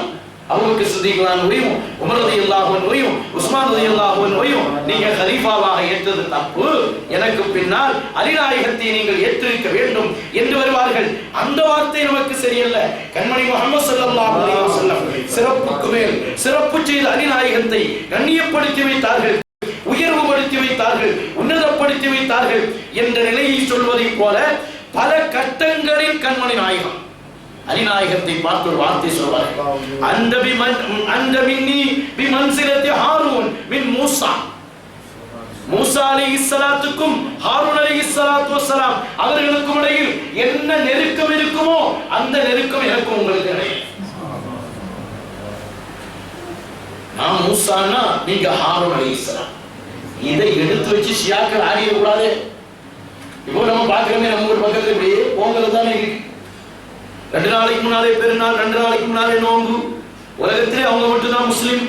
அபூபக்கர் சித்திக் ரலியல்லாஹு உமர் ரலியல்லாஹு அன்ஹு உஸ்மான் ரலியல்லாஹு அன்ஹு நீங்க கலீஃபாவாக ஏற்றது தப்பு, எனக்கு பின்னால் அலி நாயகத்தை நீங்கள் ஏற்றிருக்க வேண்டும் என்று வருவார்கள். அந்த வார்த்தை நமக்கு சரியல்ல. கண்மணி முஹம்மது ஸல்லல்லாஹு அலைஹி வஸல்லம் சிறப்புக்கு மேல் சிறப்பு செய்த அலி நாயகத்தை கண்ணியப்படுத்தி வைத்தார்கள், உயர்வுபடுத்தி வைத்தார்கள், உன்னதப்படுத்தி வைத்தார்கள் என்ற நிலையை சொல்வதை போல பல கட்டங்களில் கண்மணி நாயகம் அலி நாயகத்தை பார்த்து ஒரு வார்த்தை சொல்வார்கள், அந்த மின்னி பிமன்சிலத்தி ஹாரூன் மின் மூசா. மூசா அலைஹிஸ்ஸலாத்துக்கும் ஹாரூன் அலைஹிஸ்ஸலாத்து வஸ்ஸலாம் அவர்களுக்கும் இடையில் என்ன நெருக்கம் இருக்குமோ அந்த நெருக்கம் எனக்கும் உங்களுக்கு கிடையாது. நான் மூசானா நீங்க ஹாரூன் அலைஹிஸ்ஸலாம். இதை எடுத்து வச்சு ஷியாக்கள் ஆடிய கூடாது. இப்போ நம்ம பார்க்கிறோமே, நம்ம ஒரு பக்கத்துல இப்படி பொங்கல் தானே இருக்கு. 2 நாளைக்கு முன்னாலே பெருநாள், 2 நாளைக்கு முன்னாலே நோன்பு. உலகத்திலே அவங்க மட்டும்தான் முஸ்லிம்.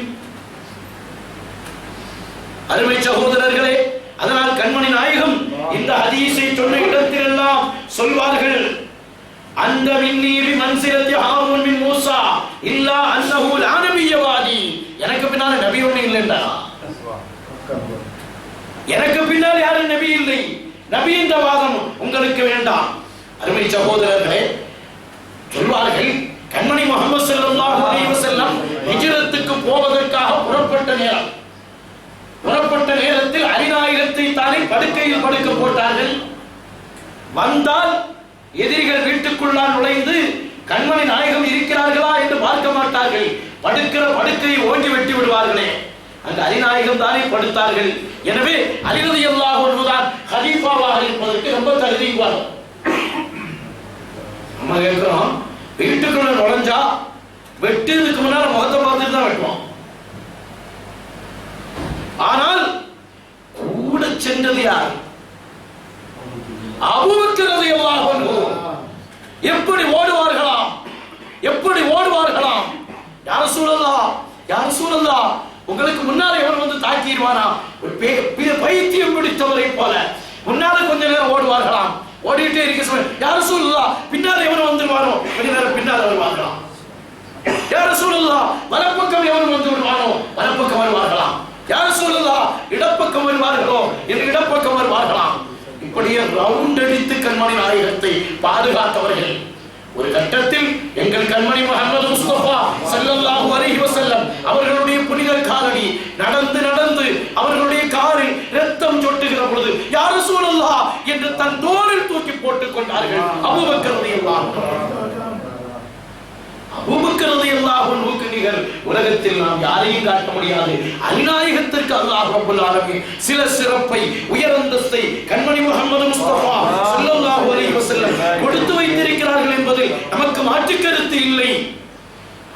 அருமை சகோதரர்களே, அதனால் கண்மணி நாயகம் இந்த ஹதீஸை சொன்ன இடத்திலெல்லாம் சொல்வார்கள், அந்த மின்னி பிமன்சிலத்தி ஹாரூன் மின் மூசா இல்லா அன்னஹு லா நபியவாதி. எனக்கு பின்னால நபி ஒண்ணு இல்லைண்டா, எனக்கு பின்னால் யாரும் நபி இல்லை, நபி என்ற வாதம் உங்களுக்கு வேண்டாம். அருமை சகோதரர்களே, சொல்வார்கள், கண்மணி முஹம்மது ஸல்லல்லாஹு அலைஹி வஸல்லம் ஹிஜ்ரத்துக்கு போவதற்காக புறப்பட்ட நேரத்தில் அலி நாயகத்தை தானே படுக்கையில் படுக்க போட்டார்கள். வந்தால் எதிரிகள் வீட்டுக்குள்ளால் நுழைந்து கண்மணி நாயகம் இருக்கிறார்களா என்று பார்க்க மாட்டார்கள், படுக்கிற படுக்கையை ஓங்கி வெட்டி விடுவார்களே. அங்கு அலி நாயகம் தானே படுத்தார்கள். எனவே அலி ரலியல்லாஹு அன்ஹு தான் கலீஃபாவாக இருப்பதற்கு ரொம்ப தகுதிவார். நம்ம கேட்கிறோம், வீட்டுக்குள்ள நுழைஞ்சா வெட்டுறதுக்கு முன்னால முகத்தை பார்த்துட்டு தான் வெட்டுவோம். ஆனால் கூட சென்றது யார்? அபூபக்கர் ரலியல்லாஹு அன்ஹு. எப்படி ஓடுவார்களாம், எப்படி ஓடுவார்களாம். யா ரசூலல்லாஹ், யா ரசூலல்லாஹ், உங்களுக்கு முன்னால எவன் வந்து தாக்கிடுவானா, ஒரு பைத்தியம் பிடித்தவரை போல முன்னால கொஞ்ச நேரம் ஓடுவார்களாம். ஓடிட்டே இருக்க சொல்ல, யா ரசூலல்லாஹ், பின்னால எவன் வந்துடுவானோ கொஞ்ச நேரம் பின்னால வருவார்களாம். யா ரசூலல்லாஹ், வலப்பக்கம் எவன் வந்து விடுவானோ வலப்பக்கம் வருவார்களாம். யா ரசூலல்லாஹ், இடப்பக்கம் வருவார்களோ என்று இடப்பக்கம் வருவார்களாம். இப்படியே ரவுண்ட் அடித்து கண்மணி நாயகத்தை பாதுகாத்தவர்கள். ஒரு கட்டத்தில் எங்கள் கண்மணி முஹம்மது முஸ்தபா ஸல்லல்லாஹு அலைஹி வஸல்லம் அவர்களுடைய புனித காலடி நடந்து நடந்து அவர்களுடைய காலில் இரத்தம் சொட்டுகிற பொழுது யா ரசூலல்லாஹ் என்று தன் தோளில் தூக்கி போட்டுக் கொண்டார்கள். அபூபக்கர் ரலியல்லாஹு அன்ஹு நிகர் உலகத்தில் நாம் யாரையும் காட்ட முடியாது. அலி நாயகத்திற்கு அல்லாஹ் ரப்பல் ஆலமீன் சில சிறப்பை, உயரந்தஸ்தை கண்மணி முஹம்மது முஸ்தபா ஸல்லல்லாஹு அலைஹி வஸல்லம் கொடுத்து வைத்திருக்கிறார்கள் என்பதில் நமக்கு மாற்று கருத்து இல்லை.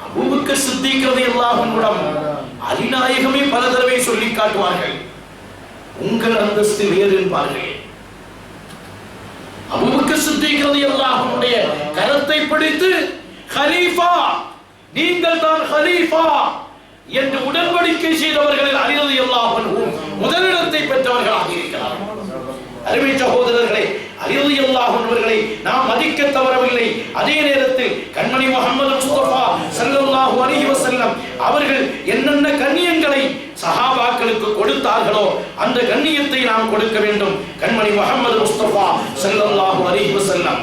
அபூபக்கர் சித்திக் ரலியல்லாஹு அன்ஹு அலி நாயகமே பல தடவை சொல்லி காட்டுவார்கள், உங்கள் அந்தஸ்து வேறு என்பார்கள். அபூபக்கர் சித்திக் ரலியல்லாஹு அன்ஹுடைய கரத்தை பிடித்து கலீஃபா, நீங்கள் தான் கலீஃபா என்று உடன்படிக்கை செய்தவர்களில் அலி ரலியல்லாஹு அன்ஹு முதலிடத்தை பெற்றவர்களாக இருக்கிறார்கள். அருமை சகோதரர்களே, அலி ரலியல்லாஹு அன்ஹு அவர்களை நாம் மதிக்க தவறவில்லை. அதே நேரத்தில் கண்மணி முஹம்மது முஸ்தபா ஸல்லல்லாஹு அலைஹி வஸல்லம் அவர்கள் என்னென்ன கண்ணியங்களை சஹாபாக்களுக்கு கொடுத்தார்களோ அந்த கண்ணியத்தை நாம் கொடுக்க வேண்டும். கண்மணி முஹம்மது முஸ்தபா ஸல்லல்லாஹு அலைஹி வஸல்லம்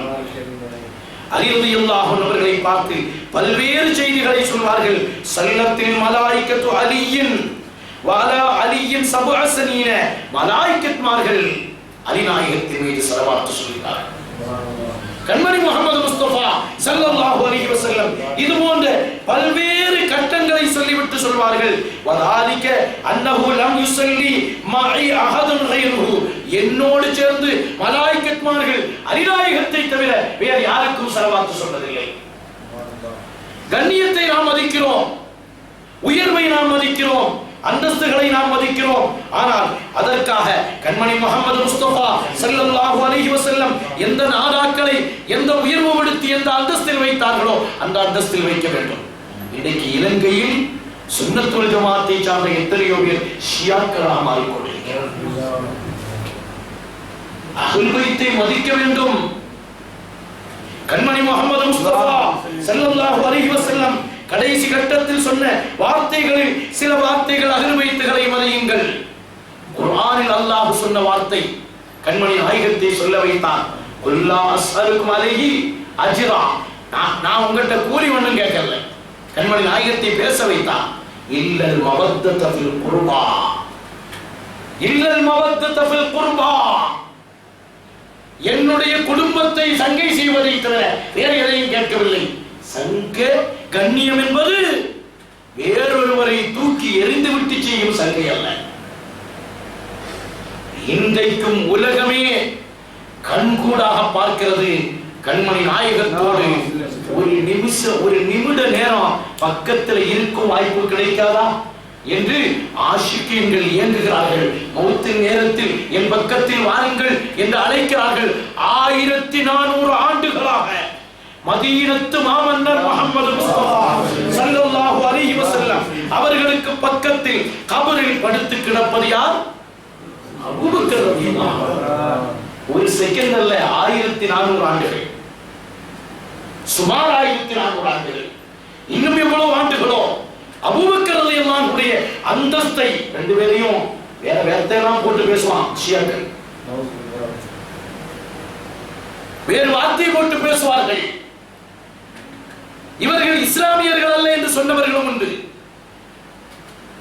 அலி ரலியல்லாஹு அன்ஹு அவர்களை பார்த்து பல்வேறு செய்திகளை சொல்வார்கள். சல்லத்தில் மலாயிகத்து அலியின் வஅலா அலியின் சபஅ ஸனீன, மலாயிகத்மார்கள் அலி நாயகத்தின் மீது ஸலவாத் சொல்கிறார்கள். கண்மணி முஹம்மது முஸ்தபா ஸல்லல்லாஹு அலைஹி வஸல்லம் இது போன்ற பல்வேறு கட்டங்களை சொல்லிவிட்டு சொல்வார்கள், வதாலிக அன்னஹு லம் யுஸல்லி மஇ அஹதுன் கைருஹு, என்னோடு சேர்ந்து மலாயிகத்மார்கள் அலி நாயகத்தை தவிர வேறு யாருக்கும் ஸலவாத் சொன்னதில்லை. கண்ணியத்தை நாம் மதிக்கிறோம், உயர்வை நாம் மதிக்கிறோம், அந்தஸ்துகளை நாம் மதிக்கிறோம். ஆனால் அதற்காக கண்மணி முஹம்மது முஸ்தபா ஸல்லல்லாஹு அலைஹி வஸல்லம் வஸல்லம் எந்த நாடாக்களை எந்த உயர்வுபடுத்தி எந்த அந்தஸ்தில் வைத்தார்களோ அந்த அந்தஸ்தில் வைக்க வேண்டும். இன்னைக்கு இலங்கையில் சுன்னத் வல் ஜமாஅத்தை சார்ந்த எத்தனையோ பேர் ஷியாக்களாக மாறிக்கொண்டிருக்கிறார்கள். அஹ்லுல் பைத்தை மதிக்க வேண்டும். கண்மணி முஹம்மது முஸ்தபா ஸல்லல்லாஹு அலைஹி வஸல்லம் கடைசி கட்டத்தில் சொன்ன வார்த்தைகளில் சில வார்த்தைகள் அஹ்லுல் பைத்துகளை மதியுங்கள். குர்ஆனில் அல்லாஹ் சொன்ன வார்த்தை கண்மணி நாயகத்தை சொல்ல வைத்தான். குல்லா அஸ்அலுக்கும் அலைஹி அஜ்ரா. நான் உங்கள்கிட்ட கூலி ஒண்ணும் கேட்கல. கண்மணி நாயகத்தை பேச வைத்தான். இல்லல் மவத்தத ஃபில் குர்பா, இல்லல் மவத்தத ஃபில் குர்பா. என்னுடைய குடும்பத்தை சங்கை செய்வதை தவிர வேறு எதையும் கேட்கவில்லை. சங்க கண்ணியம் என்பது வேறொருவரை தூக்கி எறிந்து விட்டு செய்யும் சங்கை அல்ல. இன்றைக்கும் உலகமே கண்கூடாக பார்க்கிறது. கண்மணி நாயகத்தோடு ஒரு நிமிட நேரம் பக்கத்தில் இருக்கும் வாய்ப்பு கிடைக்காதா என்று ஆஷிக்கீன்கள் இயங்குகிறார்கள். மௌத்தின் நேரத்தில் என் பக்கத்தில் வாருங்கள் என்று அழைக்கிறார்கள். 1400 ஆண்டுகளாக மதீனத்து மாமன்னர் முஹம்மது முஸ்தபா ஸல்லல்லாஹு அலைஹி வஸல்லம் அவர்களுக்கு பக்கத்தில் கபரில் படுத்து கிடப்பது யார்? அபூபக்கர் ரலியல்லாஹு அன்ஹு. ஒரு செகண்ட் அல்ல, 1400 ஆண்டுகள், சுமார் 1400 ஆண்டுகள், இன்னும் எவ்வளவு ஆண்டுகளோ. அபூபக்கர் ரலியல்லாஹு அன்ஹுடைய அந்தஸ்தை ரெண்டு பேரையும் வேற வேறத்தையெல்லாம் போட்டு பேசுவான் ஷியாக்கள். வேறு வார்த்தை போட்டு பேசுவார்கள். இவர்கள் இஸ்லாமியர்கள் அல்ல என்று சொன்னவர்களும் உண்டு.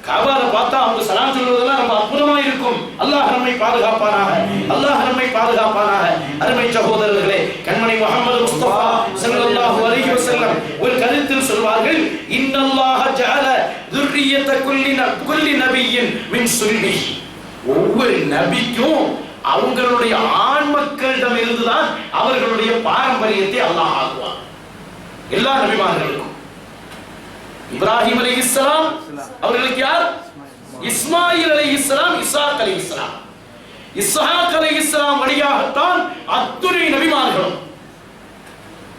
காபாவை பார்த்தா அவங்க சலாம் சொல்வதெல்லாம் ரொம்ப அற்புதமா இருக்கும். அல்லாஹ் நம்மை பாதுகாப்பானாக, அல்லாஹ் நம்மை பாதுகாப்பானாக. அருமை சகோதரர்களே, கண்மணி முஹம்மது முஸ்தபா ஸல்லல்லாஹு அலைஹி வஸல்லம் ஒரு கருத்தில் சொல்வார்கள், இன்னல்லாஹ ஜஅல ذُرِّيَّةَ குல்லி நபியின் மின் சுல்பிஹி. ஒவ்வொரு நபிக்கும் அவங்களுடைய ஆண் மக்களிடம் இருந்துதான் அவர்களுடைய பாரம்பரியத்தை அல்லாஹ் ஆக்குவார். எல்லா நபிமார்களுக்கும். இப்ராஹிம் அலைஹிஸ்ஸலாம் அவர்களுக்கு யார்? இஸ்மாயில் அலைஹிஸ்ஸலாம், இஸ்ஹாக் அலைஹிஸ்ஸலாம். இஸ்ஹாக் அலைஹிஸ்ஸலாம் வழியாகத்தான் அத்துணை நபிமார்களும்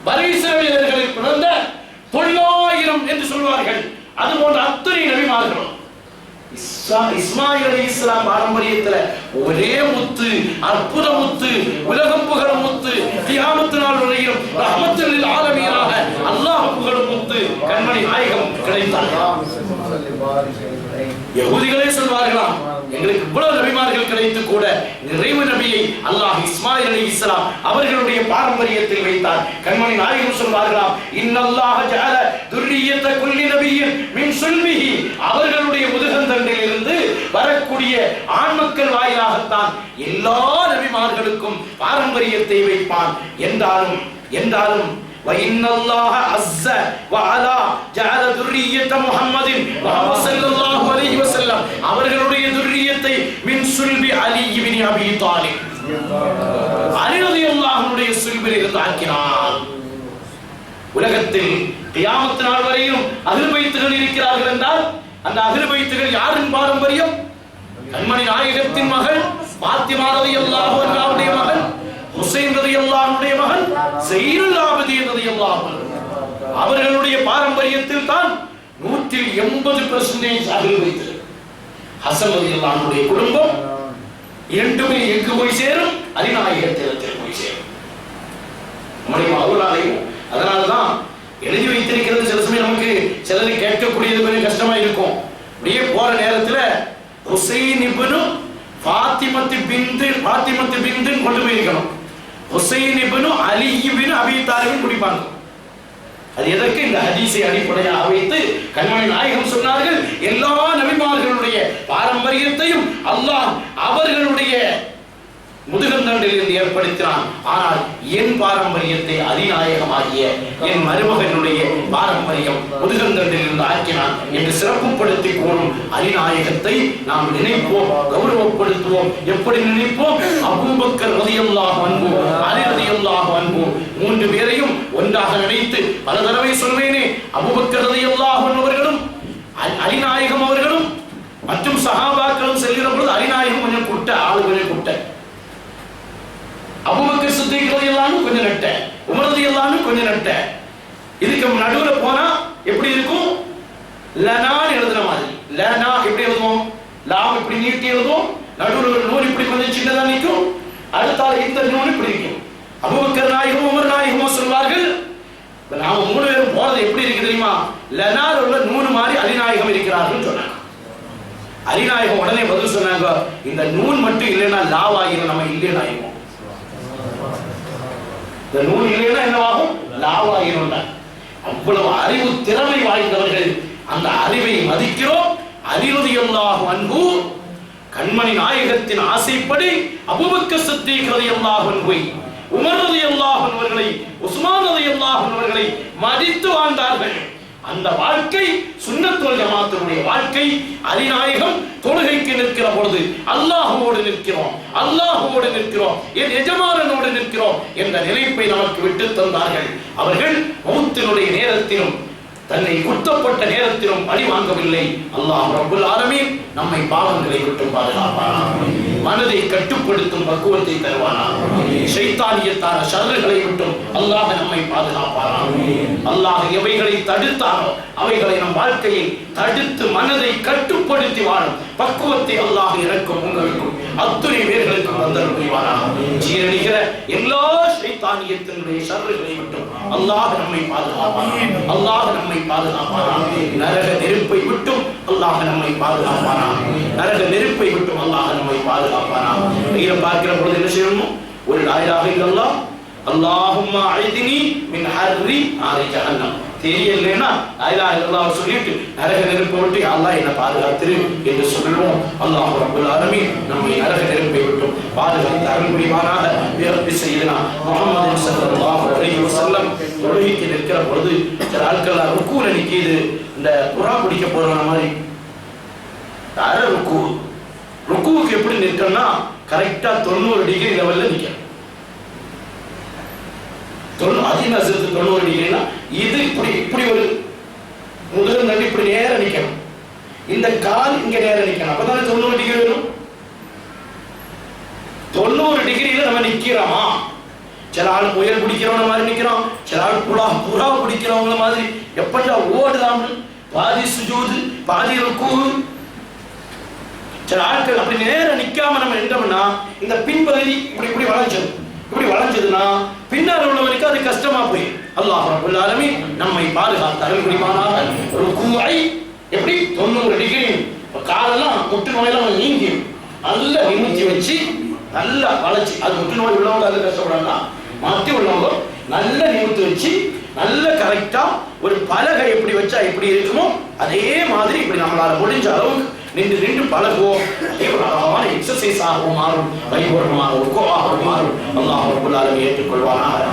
பனி இஸ்ரவேலர்களில் பிறந்த 900 என்று சொல்வார்கள். அதுபோன்ற அத்துணை நபிமார்களும் இஸ்மாயில் அலைஹிஸ்ஸலாம் பாரம்பரியத்துல ஒரே முத்து, அற்புத முத்து, உலகம் புகழும் முத்து, கியாமத் நாள் வரையிலும் ரஹ்மத்துல் லில் ஆலமீனாக அல்லாஹ் புகழும் முத்து கண்மணி நாயகம் கிடைத்தார். யஹூதிகளே சொல்வார்களாம், எங்களுக்கு இவ்வளவு நபிமார்கள் கிடைத்து கூட நிறைவு நபியை அல்லாஹ் இஸ்மாயில் அலைஹிஸ்ஸலாம் அவர்களுடைய பாரம்பரியத்தில் வைத்தார். கண்மணி நாயகம் சொல்வார்களாம், இன்னல்லாஹ ஜஅல ذُرِّيَّةَ குல்லி நபியின் மின் சுல்பிஹி. அவர்களுடைய முதுகந்தண்டில் இருந்து வரக்கூடிய ஆண் மக்கள் வாயிலாகத்தான் எல்லா நபிமார்களுக்கும் பாரம்பரியத்தை வைப்பான். என்றாலும் وَإِنَّ اللَّهَ عَزَّ وَعَلَى جَعَلَ ذُرِّيَّةَ مُحَمَّدٍ صلى الله عليه وسلم அவர்களுடைய ذُرِّيَّத்தை மின் சுல்பி அலி இப்னு அபீ தாலிப், அலி ரலியல்லாஹு அன்ஹுடைய சுல்பில் இருந்து ஆக்கினார். உலகத்தில் கியாமத் நாள் வரையிலும் அஹ்லுல் பைத்துகள் இருக்கிறார்கள் என்றால் அந்த அஹ்லுல் பைத்துகள் யாரின் பாரம்பரியம்? கண்மணி நாயகத்தின் மகள் பாத்திமா ரலியல்லாஹு அன்ஹாவுடைய மகள், ஹுசைன் ரலியல்லாஹு அன்ஹுடைய மகன் ஸைனுல் ஆபிதீன் ரலியல்லாஹு அன்ஹு. அவர்களுடைய பாரம்பரியத்தில் தான் 180% அஹ்லுல் பைத். ஹசன் ரலியல்லாஹு அன்ஹுடைய குடும்பம் இரண்டுமே எங்கு போய் சேரும்? அலிநாயகத்தில் போய் சேரும். நம்முடைய மகளாலையும் அதனால்தான் எழுதி வைத்திருக்கிறது. சில சமயம் நமக்கு சிலரை கேட்கக்கூடியது கொஞ்சம் கஷ்டமா இருக்கும். அப்படியே போற நேரத்துல ஹுசைன் இப்னு ஃபாத்திமத்து பின்த் கொண்டு போயிருக்கணும். ஹுசைன் இப்னு அலி இப்னு அபீ தாலிப் குடிப்பாங்க. அது எதற்கு? இந்த ஹதீஸை அடிப்படையாக வைத்து கண்மணி நாயகம் சொன்னார்கள், எல்லா நபிமார்களுடைய பாரம்பரியத்தையும் அல்லாஹ் அவர்களுடைய முதுகந்தண்டிலிருந்து ஏற்படுத்தினான். ஆனால் என் பாரம்பரியத்தை அதிநாயகமாகிய என் மருமகனுடைய பாரம்பரியம் முதுகந்தண்டிலிருந்து ஆக்கினான் என்று சிறப்புப்படுத்தி கூறும் அதிநாயகத்தை நாம் நினைப்போம், கௌரவப்படுத்துவோம். எப்படி நினைப்போம்? அபூபக்கர் ரலியல்லாஹு அன்ஹு, அலி ரலியல்லாஹு அன்ஹு, மூன்று பேரையும் ஒன்றாக நினைத்து பல தடவை சொல்வேனே, அபூபக்கர் ரலியல்லாஹு அன்ஹு அவர்களும் அலிநாயகம் அவர்களும் மற்றும் சஹாபாக்களும் செல்கிற பொழுது அலிநாயகம் கொஞ்சம் குட்ட, ஆளு கொஞ்சம் குட்ட. அபூபக்கர் சித்திக் கொஞ்சம் நட்ட, உமர் ரலியல்லாஹு அன்ஹு கொஞ்சம் நட்ட. இதுக்கு நடுவுல போனா எப்படி இருக்கும்? லனான்னு எழுதுன மாதிரி. லனா எப்படி எழுதுவோம்? லாம் இப்படி நீட்டி எழுதுவோம், நடுவுல ஒரு நூல் இப்படி கொஞ்சம் சின்னதா நிற்கும், அடுத்தால இந்த நூல் இப்படி இருக்கும். அபூபக்கர் நாயகம் உமர் நாயகமும் சொல்வார்கள், நாம 3 பேரும் போறது எப்படி இருக்கு தெரியுமா? லனால உள்ள நூல் மாதிரி அலிநாயகம் இருக்கிறார்கள் சொன்னாங்க. அலிநாயகம் உடனே பதில் சொன்னாங்க, இந்த நூல் மட்டும் இல்லைன்னா லாவாகிரும், நம்ம இல்லைன்னு ஆயிரும். இந்த நூல் இல்லைன்னா என்னவாகும்? லாவாகிரும். அவ்வளவு அறிவு திறமை வாய்ந்தவர்கள். அந்த அறிவை மதிக்கிறோம். அலி ரலியல்லாஹு அன்ஹு கண்மணி நாயகத்தின் ஆசைப்படி அபூபக்கர் சித்தீக் ரலியல்லாஹு அன்ஹு, உமர் ரலியல்லாஹு அன்ஹு அவர்களை, உஸ்மான் ரலியல்லாஹு அன்ஹு அவர்களை மதித்து வாழ்ந்தார்கள். அந்த வாழ்க்கை சுன்னத் வல் ஜமாஅத்துடைய வாழ்க்கை. அலிநாயகம் தொழுகைக்கு நிற்கிற பொழுது அல்லாஹ்வோடு நிற்கிறோம், அல்லாஹ்வோடு நிற்கிறோம், என் எஜமானனோடு நிற்கிறோம் என்ற நிலைப்பை நமக்கு விட்டு தந்தார்கள். அவர்கள் மௌத்தினுடைய நேரத்திலும் தன்னை குற்றப்பட்ட நேரத்திலும் பழி வாங்கவில்லை. அல்லாஹ் ரப்பல் ஆலமீன் நம்மை பாவங்களை விட்டு பாதுகாப்பானாக, மனதை கட்டுப்படுத்தும் பக்குவத்தை தருவானாக, ஷைத்தானியத்தான ஷர்றுகளை விட்டும் அல்லாஹ் நம்மை பாதுகாப்பானாக. அல்லாஹ் எவைகளை தடுத்தானோ அவைகளை நம் வாழ்க்கையில் தடுத்து மனதை கட்டுப்படுத்தி வாழும் பக்குவத்தை அல்லாஹ் எனக்கும் உங்களுக்கும் அத்துணை பேர்களுக்கும் தந்தருள் புரிவானாக. சீரழிகிற எல்லா ஷைத்தானியத்தினுடைய ஷர்றுகளை விட்டும் அல்லாஹ் நம்மை பாதுகாப்பானாக, அல்லாஹ் நம்மை பாதுகாப்பானாக. நரக நெருப்பை விட்டும் அல்லாஹ் நம்மை பாதுகாப்பானாக, நரக நெருப்பை விட்டும் அல்லாஹ் நம்மை பாதுகாப்பானாக. இதை பார்க்கிற பொழுது என்ன செய்யணும்? ஒரு லா இலாஹா இல்லல்லாஹ் அல்லாஹும்ம அஇதினி மின் ஹர்ரி நாரி ஜஹன்னம் தெரியலைன்னா லா இலாஹா இல்லல்லாஹ் சொல்லிட்டு நரக நெருப்பை விட்டு அல்லாஹ் என்ன பாதுகாத்திரு என்று சொல்லுவோம். அல்லாஹ் ரப்பல் ஆலமீன் நம்மை நரக நெருப்பை விட்டு பாதுகாத்து அருள் புரிவானாக. பிறப்பி செய்தனா முஹம்மது ஸல்லல்லாஹு அலைஹி வஸல்லம் தொழுகைக்கு நிற்கிற பொழுது சில ஆட்கள் ருக்கூல நிக்கிது, இந்த புறா பிடிக்க போற மாதிரி அரை ருக்கு. ருக்குவுக்கு எப்படி நிற்கணும்னா கரெக்டா 90 டிகிரி லெவல்ல நிக்கணும். 90 டிகிரினா இது இப்படி இப்படி ஒரு முதல் நடி இப்படி நேர நிக்கணும், இந்த கால் இங்க நேர நிக்கணும், அப்பதானே 90 டிகிரி வரும். 90 டிகிரியில நம்ம நிக்கிறோமா? சில ஆள் புயல் பிடிக்கிறவங்க மாதிரி நிக்கிறோம், சில ஆள் புறா பிடிக்கிறவங்க மாதிரி எப்படா ஓடுதாம், பாதி சுஜூது பாதி ருக்கு. சில ஆட்கள் அப்படி நேர நிக்காம நம்ம நின்றோம்னா இந்த பின்பகுதி இப்படி இப்படி வளைஞ்சது, இப்படி வளைஞ்சதுன்னா பின்னால் உள்ளவருக்கு அது கஷ்டமா போய். அல்லாஹ் ரப்பல் ஆலமீன் நம்மை பாதுகாத்து அருள் புரிவானாக. ருக்குஐ எப்படி 90 டிகிரி, காலெல்லாம் முட்டு நோயெல்லாம் நீங்கி நல்லா நிமித்தி வச்சு நல்லா வளைச்சு, அது முட்டு நோய் உள்ளவங்க அது கஷ்டப்படாங்களா, மத்தி உள்ளவங்க நல்லா நிமித்தி வச்சு நல்ல கரெக்டா ஒரு பலகை எப்படி வச்சா எப்படி இருக்குமோ அதே மாதிரி இப்படி நம்மளால முடிஞ்ச அளவுக்கு நின்று பழகுவோம். அதே ஒரு அழகான எக்ஸசைஸ் ஆகவும் மாறும், பரிபூர்ணமாக மாறும். அல்லாஹ் ரப்பல் ஆலமீன் ஏற்றுக்கொள்வானாக.